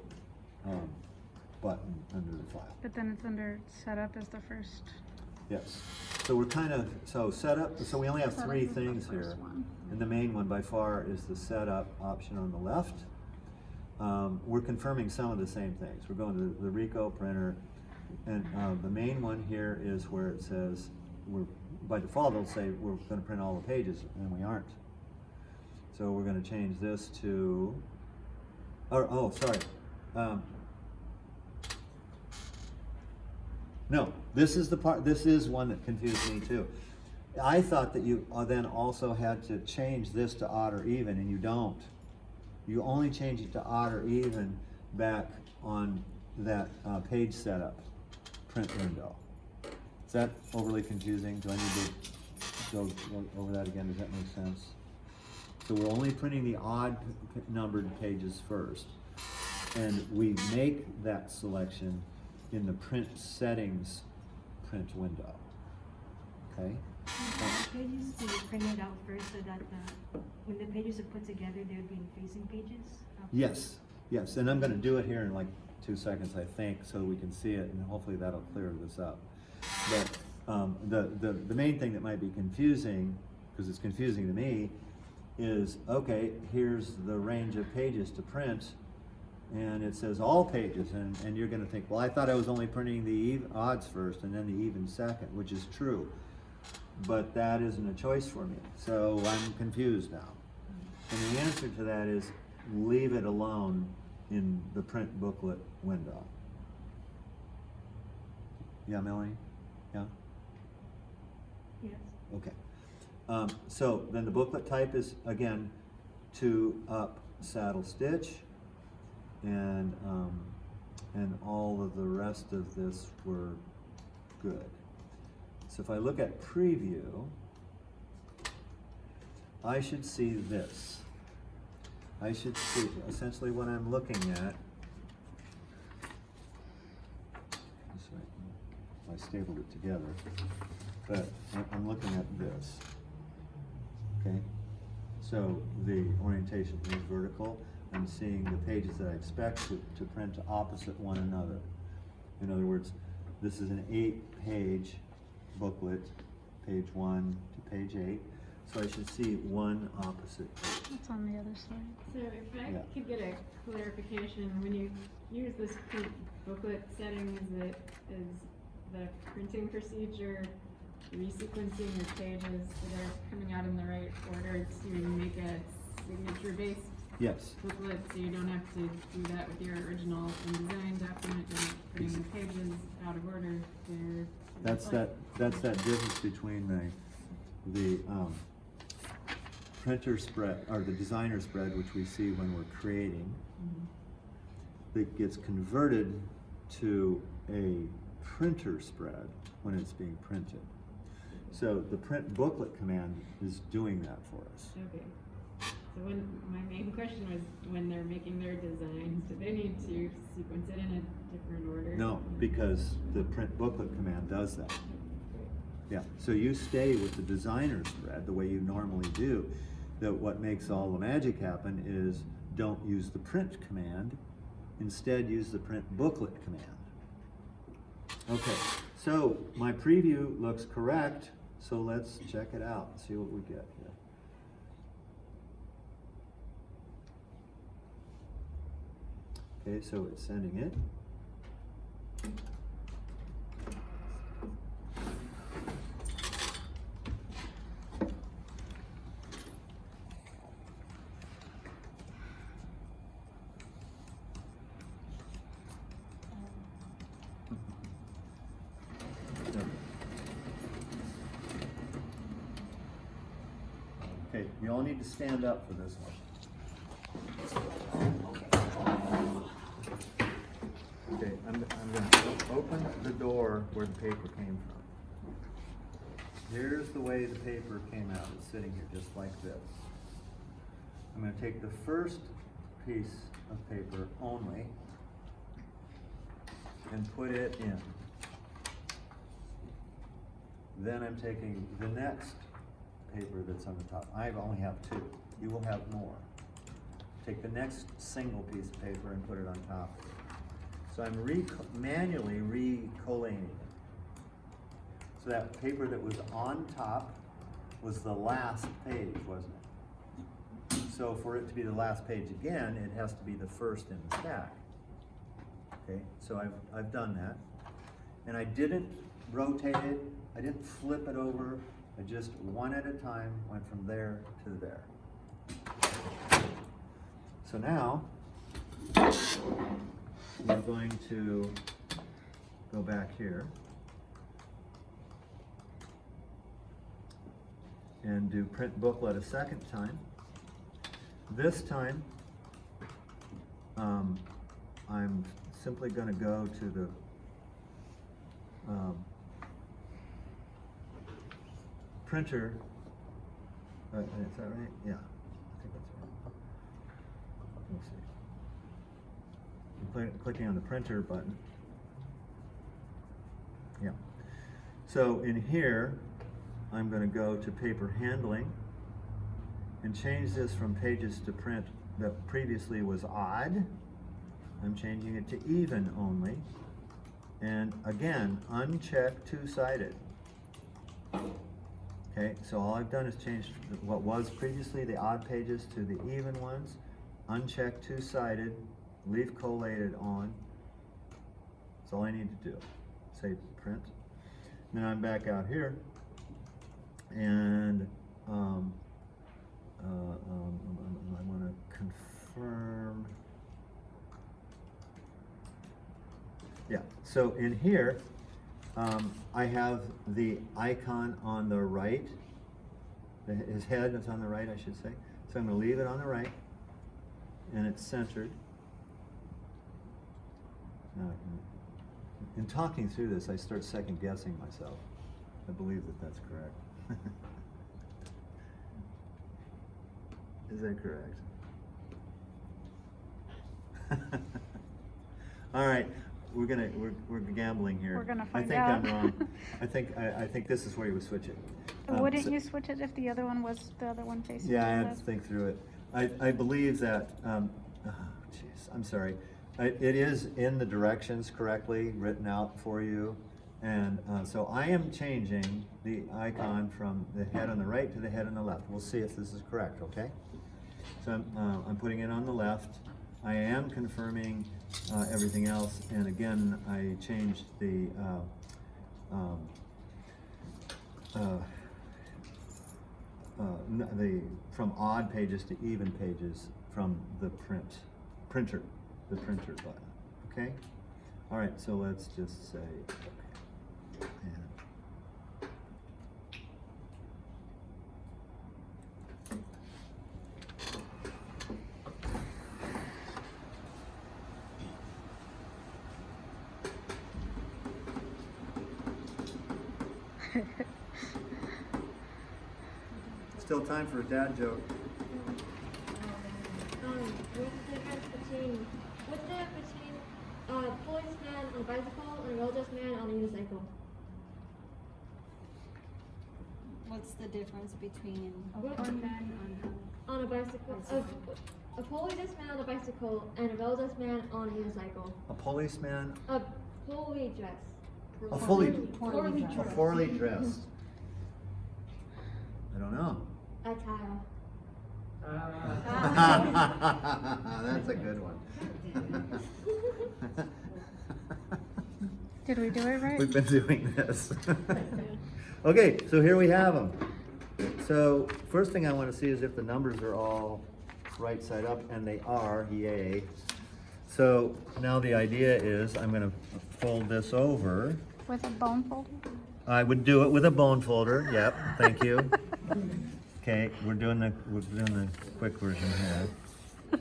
button under the file. But then it's under setup as the first. Yes. So we're kind of, so setup, so we only have Setup three is the things first here. one. And the main one by far is the setup option on the left. We're confirming some of the same things. We're going to the Ricoh printer, and the main one here is where it says, by default it'll say we're going to print all the pages, and we aren't. So we're going to change this to, sorry. No, this is the part, this is one that confused me too. I thought that you then also had to change this to odd or even, and you don't. You only change it to odd or even back on that page setup print window. Is that overly confusing? Do I need to go over that again? Does that make sense? So we're only printing the odd numbered pages first. And we make that selection in the print settings print window. Okay? The pages be printed out first so that when the pages are put together, they would be in facing pages? Yes, yes, and I'm gonna do it here in like 2 seconds, I think, so we can see it, and hopefully that'll clear this up. But the main thing that might be confusing, because it's confusing to me, is, okay, here's the range of pages to print, and it says all pages, and you're gonna think, well, I thought I was only printing the odds first and then the even second, which is true. But that isn't a choice for me, so I'm confused now. And the answer to that is leave it alone in the print booklet window. Yeah, Melanie? Yeah? Yes. Okay. So then the booklet type is, again, 2-up saddle stitch, and all of the rest of this were good. So if I look at preview, I should see this. I should see essentially what I'm looking at. I stapled it together, but I'm looking at this. Okay, so the orientation is vertical. I'm seeing the pages that I expect to print opposite one another. In other words, this is an 8-page booklet, page 1 to page 8. So I should see one opposite page. It's on the other side. So if I could get a clarification, when you use this print booklet setting, is the printing procedure resequencing your pages so they're coming out in the right order to make a signature-based booklet, so you don't have to do that with your original InDesign document? You're not putting the pages out of order. That's that difference between the printer spread, or the designer spread, which we see when we're creating, that gets converted to a printer spread when it's being printed. So the print booklet command is doing that for us. Okay. So my main question was, when they're making their designs, do they need to sequence it in a different order? No, because the print booklet command does that. Yeah, so you stay with the designer spread the way you normally do. That what makes all the magic happen is don't use the print command, instead use the print booklet command. Okay, so my preview looks correct, so let's check it out and see what we get here. Okay, so it's sending it. Okay, you all need to stand up for this one. Okay, I'm going to open the door where the paper came from. Here's the way the paper came out. It's sitting here just like this. I'm going to take the first piece of paper only and put it in. Then I'm taking the next paper that's on the top. I only have 2. You will have more. Take the next single piece of paper and put it on top. So I'm manually recollating it. So that paper that was on top was the last page, wasn't it? So for it to be the last page again, it has to be the first in the stack. Okay, so I've done that. And I didn't rotate it, I didn't flip it over, I just one at a time went from there to there. So now, we're going to go back here and do print booklet a second time. This time, I'm simply going to go to the printer. Is that right? Yeah, I think that's right. Let's see. I'm clicking on the printer button. Yeah. So in here, I'm going to go to paper handling and change this from pages to print that previously was odd. I'm changing it to even only. And again, uncheck two-sided. Okay, so all I've done is change what was previously the odd pages to the even ones. Uncheck two-sided, leave collated on. That's all I need to do. Say print. Then I'm back out here, and I want to confirm. Yeah, so in here, I have the icon on the right. His head is on the right, I should say. So I'm going to leave it on the right, and it's centered. Now, in talking through this, I start second guessing myself. I believe that that's correct. Is that correct? All right, we're gambling here. We're gonna I find think out. I'm wrong. I think this is where you would switch it. Wouldn't So- you switch it if the other one was the other one facing? Yeah, I the had to left? think through it. I believe that, oh, jeez, I'm sorry. It is in the directions correctly written out for you. And so I am changing the icon from the head on the right to the head on the left. We'll see if this is correct, okay? So I'm putting it on the left. I am confirming everything else. And again, I changed the from odd pages to even pages from the printer button, okay? All right, so let's just say, okay. And still time for a dad joke. What's the difference between policeman on a bicycle and a religious man on a unicycle? What's the difference between On a bicycle, a policeman on a bicycle and a religious man on a unicycle. A policeman, A poorly dressed. a Poorly poorly dressed. I don't know. Attire. That's a good one. Did we do it right? We've been doing this. Okay, so here we have them. So first thing I want to see is if the numbers are all right side up, and they are, yay. So now the idea is I'm going to fold this over. With a bone folder? I would do it with a bone folder. Yep, thank you. Okay, we're doing the quick version here.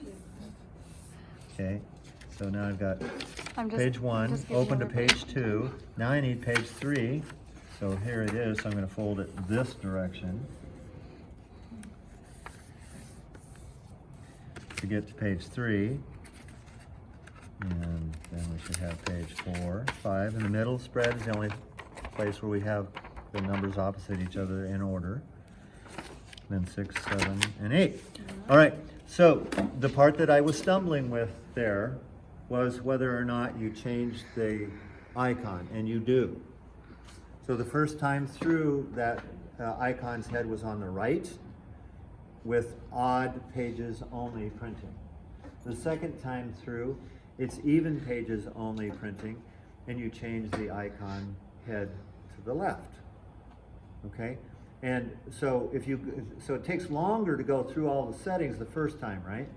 Okay, so now I've got I'm just- page one, just giving open to everybody- page 2. Now I need page 3. So here it is. So I'm going to fold it this direction to get to page 3. And then we should have page 4, 5. In the middle spread is the only place where we have the numbers opposite each other in order. then 6, 7, and 8. All right, so the part that I was stumbling with there was whether or not you changed the icon, and you do. So the first time through, that icon's head was on the right with odd pages only printing. The second time through, it's even pages only printing, and you change the icon head to the left. Okay? And so so it takes longer to go through all the settings the first time, right?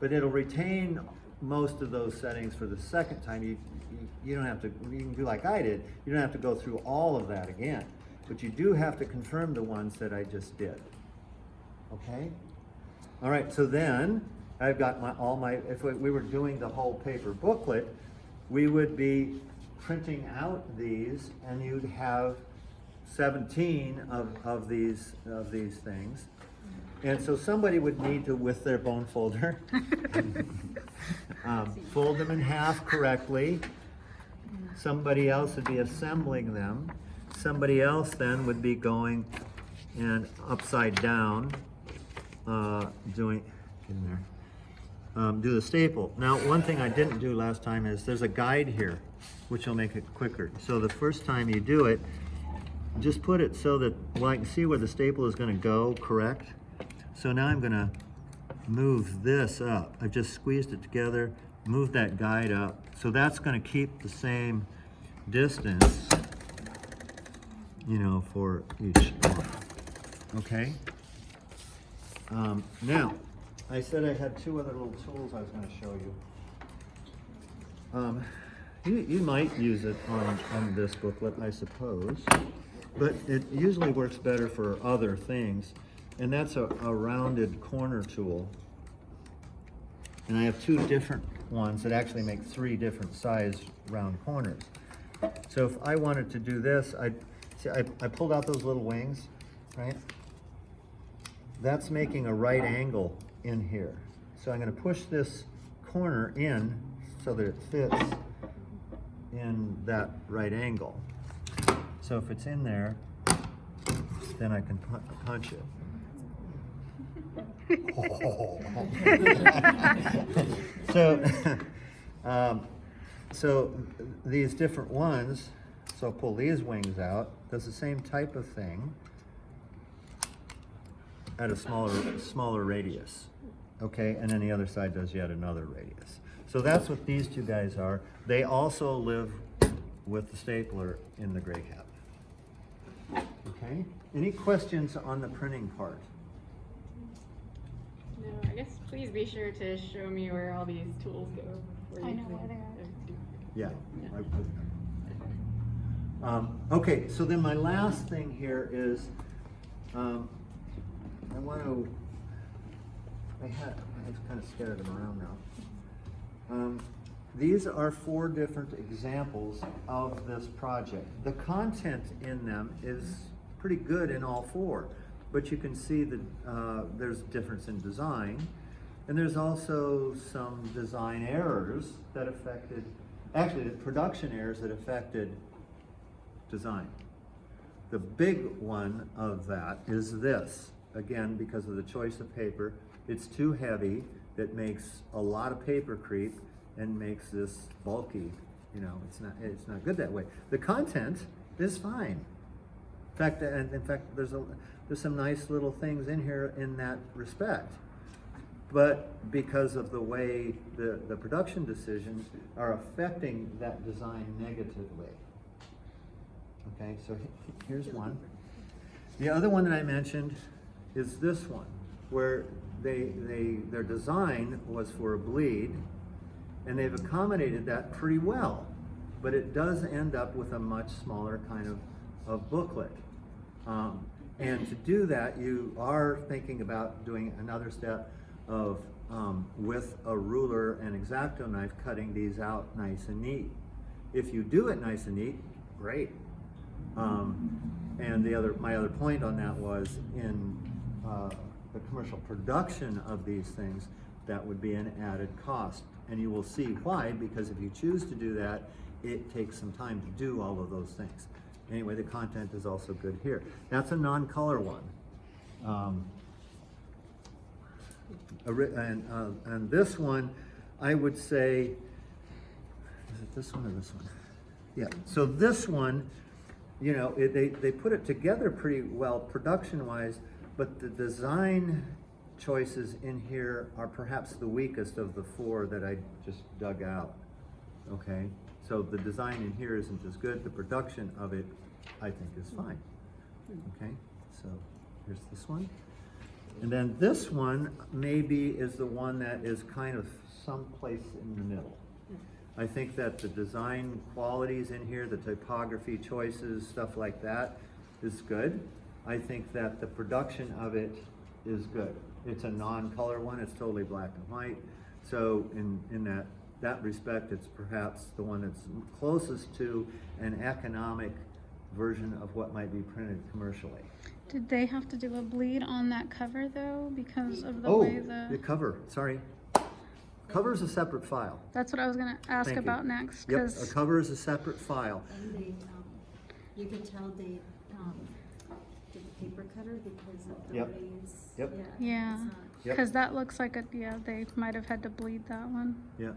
But it'll retain most of those settings for the second time. You don't have to, you can do like I did, you don't have to go through all of that again. But you do have to confirm the ones that I just did. Okay? All right, so then I've got if we were doing the whole paper booklet, we would be printing out these, and you'd have 17 of these things. And so somebody would need to, with their bone folder, fold them in half correctly. Somebody else would be assembling them. Somebody else then would be going and upside down, doing, get in there, do the staple. Now, one thing I didn't do last time is there's a guide here, which will make it quicker. So the first time you do it, just put it so that, well, I can see where the staple is going to go, correct? So now I'm going to move this up. I've just squeezed it together, move that guide up. So that's going to keep the same distance, you know, for each one. Okay? Now, I said I had two other little tools I was going to show you. You might use it on this booklet, I suppose, but it usually works better for other things, and that's a rounded corner tool. And I have two different ones that actually make 3 different size round corners. So if I wanted to do this, I pulled out those little wings, right? That's making a right angle in here. So I'm going to push this corner in so that it fits in that right angle. So if it's in there, then I can punch it. So these different ones, so pull these wings out, does the same type of thing at a smaller radius. Okay, and then the other side does yet another radius. So that's what these two guys are. They also live with the stapler in the gray cap. Okay, any questions on the printing part? No, I guess please be sure to show me where all these tools go. Before I you know clean where they are. everything. Yeah. Okay, so then my last thing here is, I want to, I've kind of scattered them around now. These are 4 different examples of this project. The content in them is pretty good in all 4, but you can see that there's a difference in design, and there's also some design errors that affected, actually the production errors that affected design. The big one of that is this. Again, because of the choice of paper, it's too heavy. That makes a lot of paper creep and makes this bulky. You know, it's not good that way. The content is fine. In fact, there's some nice little things in here in that respect. But because of the way the production decisions are affecting that design negatively. Okay, so here's one. The other one that I mentioned is this one, where their design was for a bleed, and they've accommodated that pretty well, but it does end up with a much smaller kind of booklet. And to do that, you are thinking about doing another step of, with a ruler and X-Acto knife, cutting these out nice and neat. If you do it nice and neat, great. And my other point on that was in the commercial production of these things, that would be an added cost. And you will see why, because if you choose to do that, it takes some time to do all of those things. Anyway, the content is also good here. That's a non-color one. And this one, I would say, is it this one or this one? Yeah, so this one, you know, they put it together pretty well production-wise, but the design choices in here are perhaps the weakest of the four that I just dug out, okay? So the design in here isn't as good, the production of it, I think, is fine, okay? So here's this one. And then this one maybe is the one that is kind of someplace in the middle. I think that the design qualities in here, the typography choices, stuff like that is good. I think that the production of it is good. It's a non-color one, it's totally black and white. So in that respect, it's perhaps the one that's closest to an economic version of what might be printed commercially. Did they have to do a bleed on that cover though, because of the way The cover, sorry. Cover is a separate file. That's what I was gonna ask Thank you. about next. Yep, 'Cause a cover is a separate file. And they, you could tell they, did the paper cutter because of the Yep. ways. Yep. Yeah, it's not- Yep. because that looks like they might have had to bleed that one. Yeah,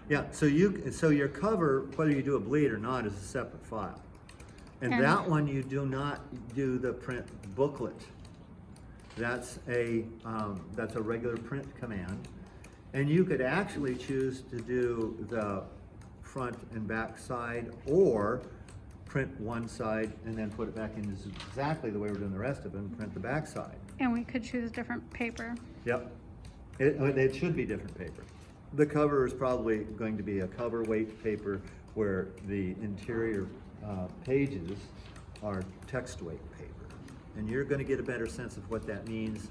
yeah, so your cover, whether you do a bleed or not, is a separate file. And And- that one, you do not do the print booklet. That's a regular print command. And you could actually choose to do the front and back side, or print one side and then put it back in exactly the way we're doing the rest of it and print the back side. And we could choose different paper. Yep, it should be different paper. The cover is probably going to be a cover weight paper where the interior pages are text weight paper. And you're gonna get a better sense of what that means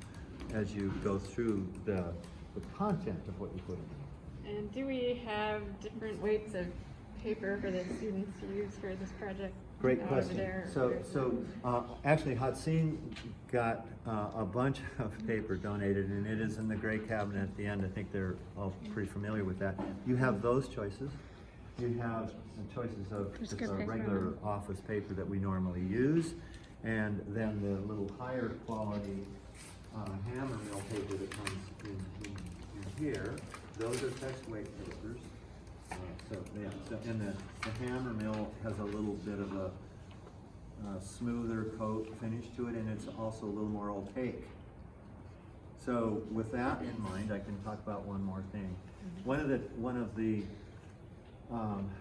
as you go through the content of what you put in. And do we have different weights of paper for the students to use for this project? Great over question. there? Actually, Hatsine got a bunch of paper donated, and it is in the gray cabinet at the end. I think they're all pretty familiar with that. You have those choices. You have the choices of Just just good a paper. regular office paper that we normally use, and then the little higher quality hammer mill paper that comes in here. Those are text weight papers. And the hammer mill has a little bit of a smoother coat finish to it, and it's also a little more opaque. So with that in mind, I can talk about one more thing. One of the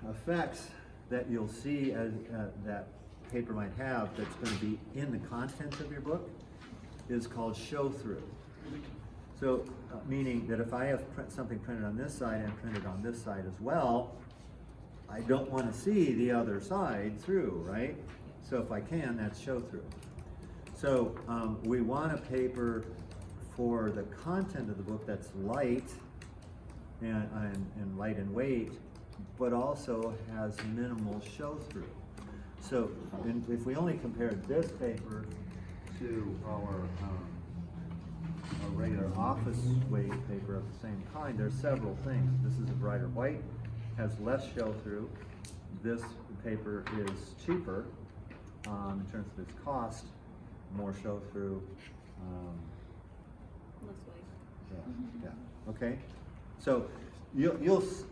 effects that you'll see as that paper might have that's going to be in the contents of your book is called show-through. So, meaning that if I have something printed on this side and printed on this side as well, I don't want to see the other side through, right? So if I can, that's show-through. So we want a paper for the content of the book that's light and light in weight, but also has minimal show-through. So if we only compare this paper to our regular office weight paper of the same kind, there's several things. This is a brighter white, has less show-through. This paper is cheaper in terms of its cost, more show-through. Less weight. Yeah. Okay. So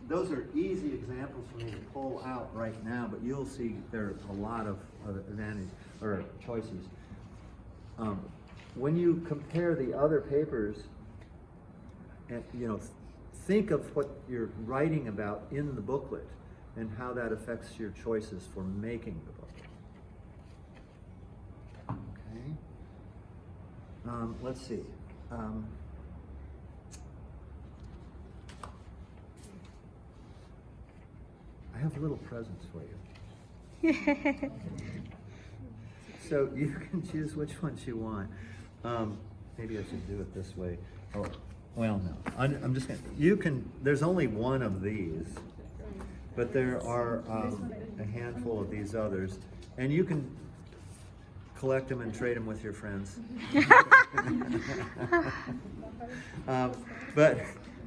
those are easy examples for me to pull out right now, but you'll see there are a lot of advantage or choices. When you compare the other papers, and think of what you're writing about in the booklet and how that affects your choices for making the booklet. Okay. Let's see. I have little presents for you. So you can choose which ones you want. Maybe I should do it this way. Oh, well, no. I'm just gonna. There's only one of these, but there are a handful of these others, and you can collect them and trade them with your friends.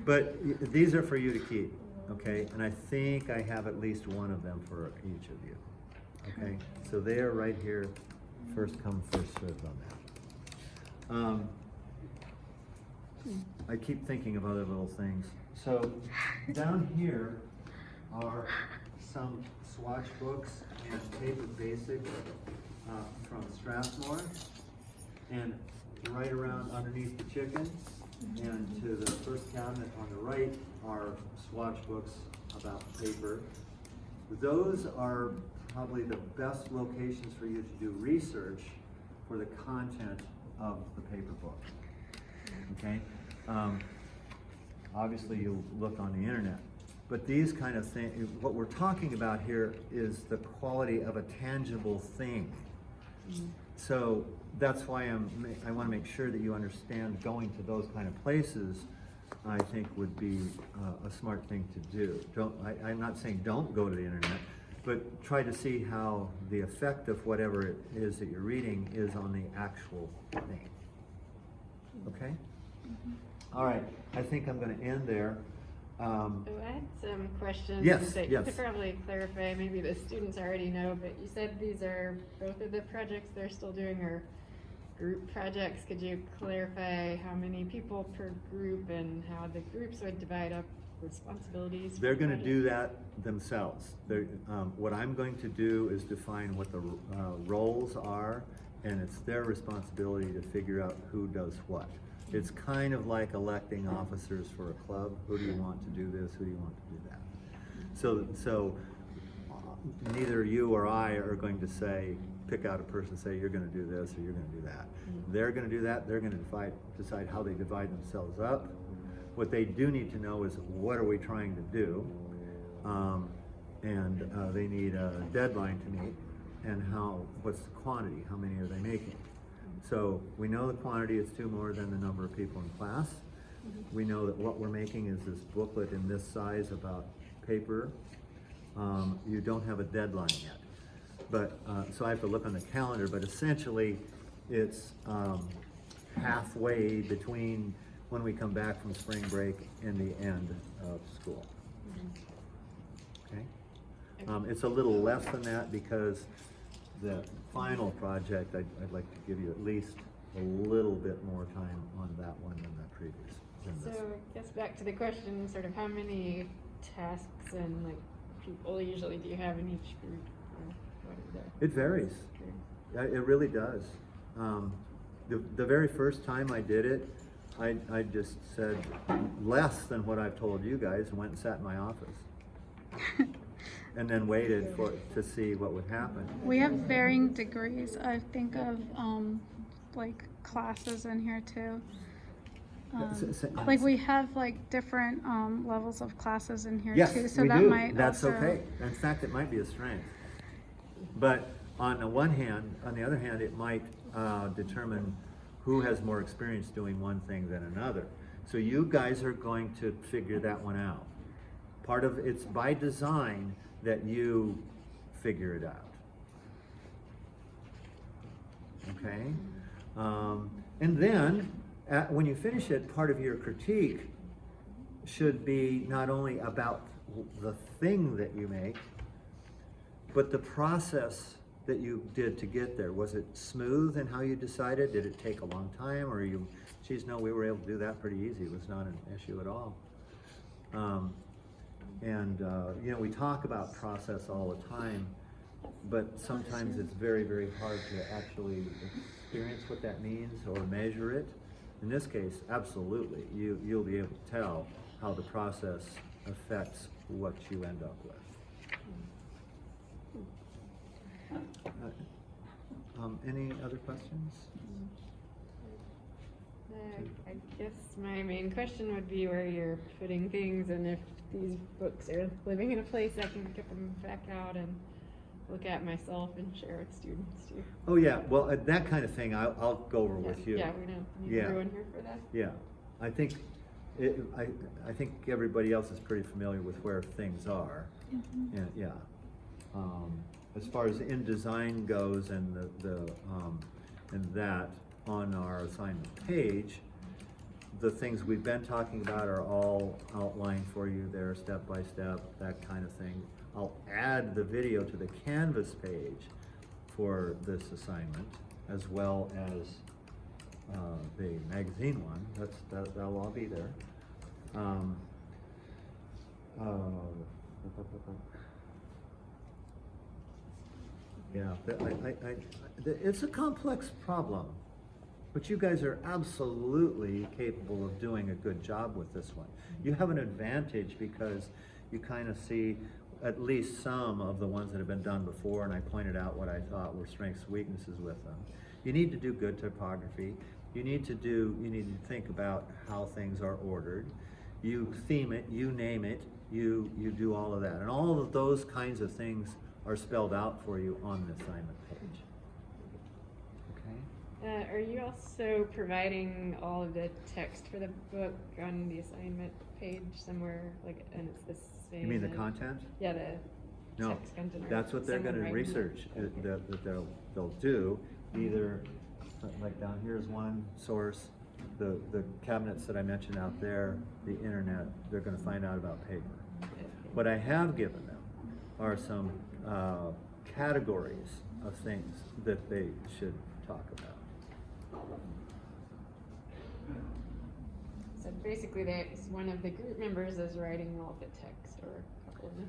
But these are for you to keep, okay? And I think I have at least one of them for each of you, okay? So they are right here, first come, first served on I keep thinking of other little things. So down here are some swatch books and paper basics from Strathmore, and right around underneath the chicken and to the first cabinet on the right are swatch books about paper. Those are probably the best locations for you to do research for the content of the paper book. Okay? Obviously you'll look on the internet, but these kind of things, what we're talking about here is the quality of a tangible thing. So that's why I want to make sure that you understand going to those kind of places, I think would be a smart thing to do. I'm not saying don't go to the internet, but try to see how the effect of whatever it is that you're reading is on the actual thing. Okay? All right, I think I'm going to end there. Oh, I had some questions Yes, that yes. you could probably clarify. Maybe the students already know, but you said these are both of the projects they're still doing are group projects. Could you clarify how many people per group and how the groups would divide up responsibilities? They're going to do that themselves. What I'm going to do is define what the roles are, and it's their responsibility to figure out who does what. It's kind of like electing officers for a club. Who do you want to do this? Who do you want to do that? So neither you or I are going to say, pick out a person, say you're going to do this or you're going to do that. They're going to do that. They're going to decide how they divide themselves up. What they do need to know is what are we trying to do, and they need a deadline to meet, and what's the quantity? How many are they making? So we know the quantity is 2 more than the number of people in class. We know that what we're making is this booklet in this size about paper. You don't have a deadline yet, but so I have to look on the calendar, but essentially it's halfway between when we come back from spring break and the end of school. Okay? It's a little less than that because the final project, I'd like to give you at least a little bit more time on that one than the previous. So I guess back to the question, sort of how many tasks and like people usually do you have in each group? Or what are the It varies. groups? It really does. The very first time I did it, I just said less than what I've told you guys and went and sat in my office. And then waited to see what would happen. We have varying degrees, I think, of like classes in here too. Like we have like different levels of classes in here Yes, too, so we that do. might That's also, okay. In fact, it might be a strength. But on the other hand, it might determine who has more experience doing one thing than another. So you guys are going to figure that one out. Part of it's by design that you figure it out. Okay? And then, when you finish it, part of your critique should be not only about the thing that you make, but the process that you did to get there. Was it smooth in how you decided? Did it take a long time? Or geez, no, we were able to do that pretty easy. It was not an issue at all. You know, we talk about process all the time, but sometimes it's very, very hard to actually experience what that means or measure it. In this case, absolutely, you'll be able to tell how the process affects what you end up with. Any other questions? I guess my main question would be where you're putting things, and if these books are living in a place I can get them back out and look at myself and share with students too. Oh yeah, well that kind of thing I'll go over with you. Yeah, we don't need everyone here for that. Yeah, I think I think everybody else is pretty familiar with where things are. And yeah, as far as InDesign goes and and that on our assignment page, the things we've been talking about are all outlined for you there, step by step, that kind of thing. I'll add the video to the Canvas page for this assignment, as well as the magazine one, that'll all be there. Yeah, it's a complex problem, but you guys are absolutely capable of doing a good job with this one. You have an advantage because you kind of see at least some of the ones that have been done before, and I pointed out what I thought were strengths, weaknesses with them. You need to do good typography. You need to think about how things are ordered. You theme it, you name it, you do all of that. And all of those kinds of things are spelled out for you on the assignment page. Okay? Are you also providing all of the text for the book on the assignment page somewhere, like, and it's the same? You mean the as- content? Yeah, the No, text content. or that's what they're someone gonna writing it. research, that they'll do. Either, like down here is one source, the cabinets that I mentioned out there, the internet, they're gonna find out about paper. What I have given them are some categories of things that they should talk about. So basically, one of the group members is writing all the text, or a couple of them.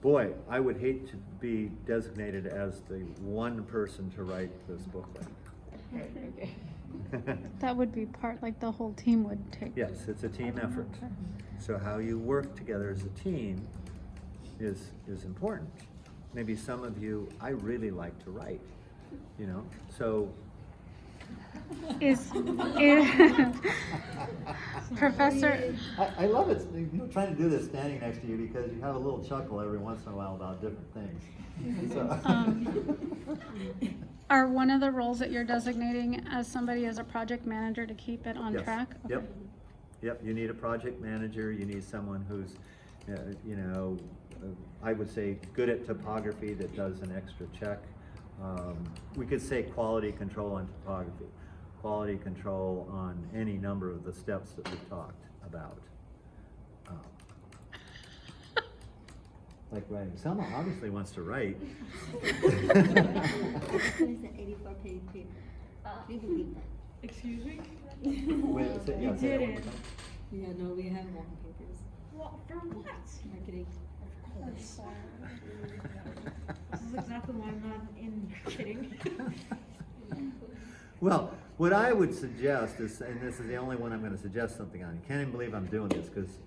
Boy, I would hate to be designated as the one person to write this booklet. Right, okay. That would be part, like the whole team would take. Yes, it's a team effort. So how you work together as a team is important. Maybe some of you, I really like to write, you know, so. Is Professor, I love it, trying to do this standing next to you because you have a little chuckle every once in a while about different things. So. are one of the roles that you're designating as somebody as a project manager to keep it on Yes. track? Yep, yep, you need a project manager, you need someone who's, you know, I would say good at topography that does an extra check. We could say quality control on topography, quality control on any number of the steps that we've talked about. Like writing, Selma obviously wants to write. It's an 84-page paper. We believe that. Excuse me? Wait, say- yeah, You say that one didn't. more time. Yeah, no, we have walking papers. Well, for what? Marketing. This is exactly why I'm not in kidding. Well, what I would suggest is, and this is the only one I'm gonna suggest something on, I can't even believe I'm doing this, because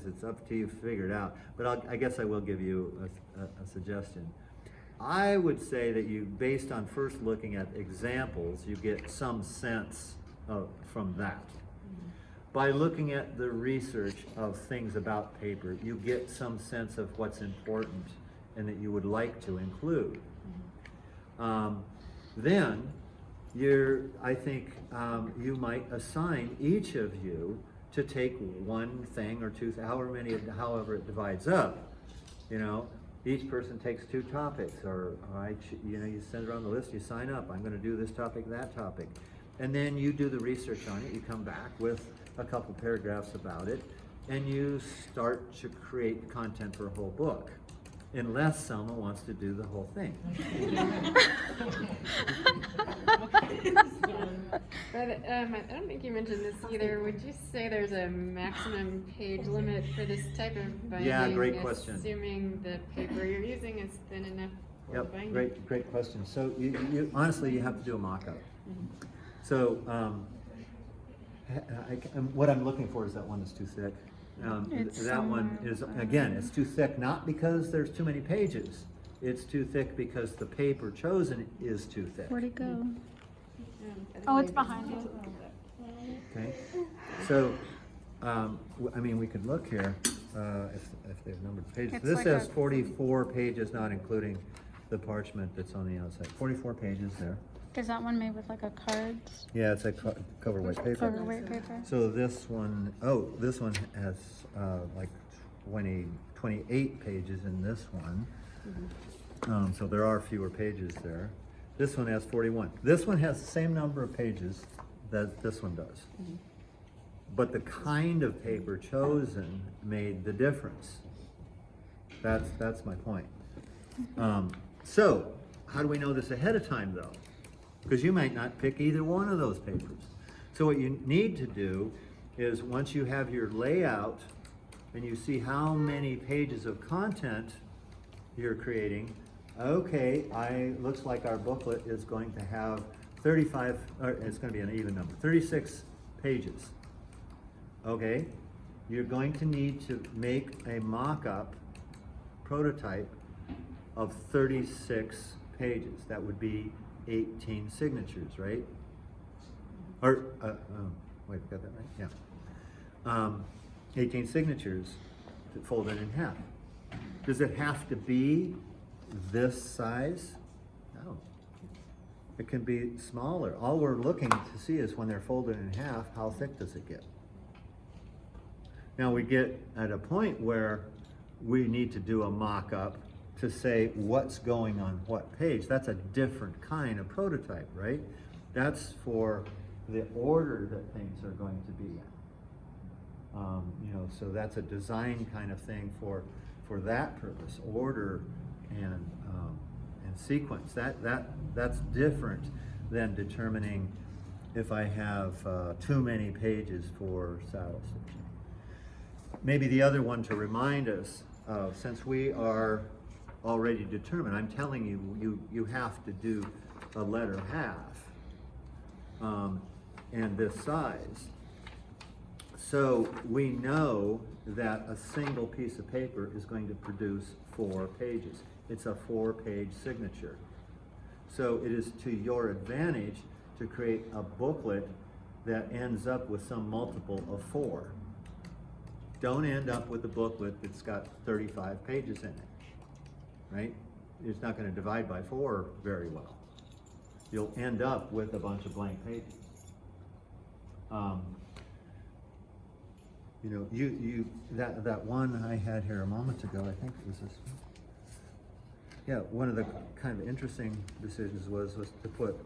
it's up to you to figure it out, but I guess I will give you a suggestion. I would say that you, based on first looking at examples, you get some sense from that. By looking at the research of things about paper, you get some sense of what's important and that you would like to include. Then, I think you might assign each of you to take one thing or two, however it divides up. You know, each person takes 2 topics, or you send around the list, you sign up, I'm gonna do this topic, that topic. And then you do the research on it, you come back with a couple paragraphs about it, and you start to create content for a whole book. Unless Selma wants to do the whole thing. But I don't think you mentioned this either. Would you say there's a maximum page limit for this type of binding? Yeah, great question. Assuming the paper you're using is thin enough for Yep, binding? great question. So you honestly, you have to do a mock-up. So, what I'm looking for is that one that's too thick. It's That one somewhere is, over again, it's too thick, not because there's too many pages. It's too thick because the paper chosen is too thick. Where'd it go? I think Oh, it's maybe- behind you. Okay, so, I mean, we could look here, if they've numbered the pages. It's This like says a- 44 pages, not including the parchment that's on the outside. 44 pages there. Is that one made with like a cards, Yeah, it's a cover white paper. cover weight paper? So this one, this one has like 28 pages in this one. So there are fewer pages there. This one has 41. This one has the same number of pages that this one does. But the kind of paper chosen made the difference. That's my point. So, how do we know this ahead of time though? because you might not pick either one of those papers. So what you need to do is, once you have your layout and you see how many pages of content you're creating, okay, looks like our booklet is going to have 35, or it's going to be an even number, 36 pages. Okay, you're going to need to make a mock-up prototype of 36 pages. That would be 18 signatures, right? Or, wait, got that right? Yeah. 18 signatures folded in half. Does it have to be this size? No. It can be smaller. All we're looking to see is when they're folded in half, how thick does it get? Now we get at a point where we need to do a mock-up to say what's going on what page. That's a different kind of prototype, right? That's for the order that things are going to be in. You know, so that's a design kind of thing for that purpose, order and sequence. That's different than determining if I have too many pages for saddle stitching. Maybe the other one to remind us of, since we are already determined, I'm telling you have to do a letter half and this size. So we know that a single piece of paper is going to produce 4 pages. It's a 4-page signature. So it is to your advantage to create a booklet that ends up with some multiple of 4. Don't end up with a booklet that's got 35 pages in it, right? It's not going to divide by 4 very well. You'll end up with a bunch of blank pages. You know, that one I had here a moment ago, I think it was this one. Yeah, one of the kind of interesting decisions was to put,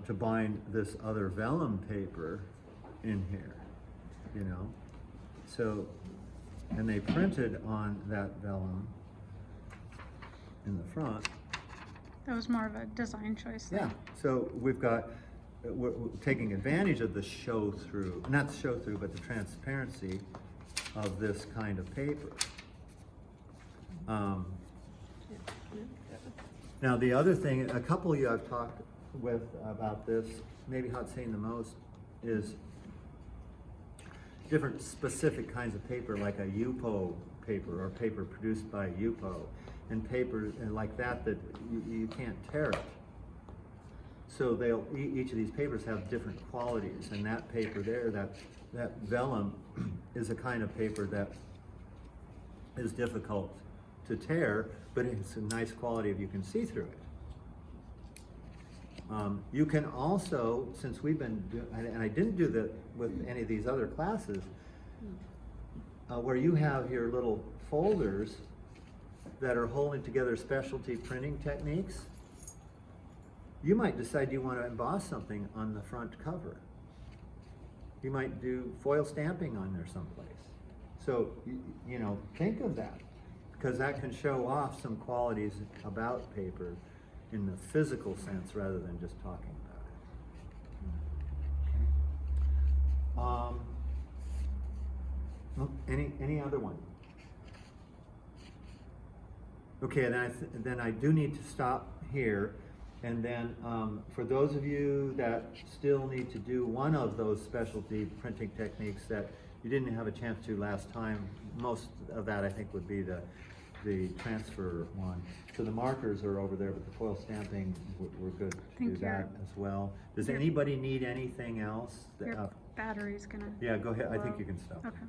to bind this other vellum paper in here, you know. So, and they printed on that vellum in the front. That was more of a design choice. Yeah, so we've got, we're taking advantage of the show-through, not the show-through, but the transparency of this kind of paper. Now the other thing, a couple of you I've talked with about this, maybe how it's saying the most, is different specific kinds of paper, like a UPO paper or paper produced by UPO, and paper like that you can't tear it. So each of these papers have different qualities, and that paper there, that vellum is a kind of paper that is difficult to tear, but it's a nice quality if you can see through it. You can also, since we've been and I didn't do that with any of these other classes, where you have your little folders that are holding together specialty printing techniques, you might decide you want to emboss something on the front cover. You might do foil stamping on there someplace. So, you know, think of that, because that can show off some qualities about paper in the physical sense rather than just talking about it. Any other one? Okay, then I do need to stop here. And then for those of you that still need to do one of those specialty printing techniques that you didn't have a chance to last time, most of that I think would be the transfer one. So the markers are over there, but the foil stamping, we're good to do that as well. Does anybody need anything else? Your battery's gonna. Yeah, go ahead. I think you can stop. Okay.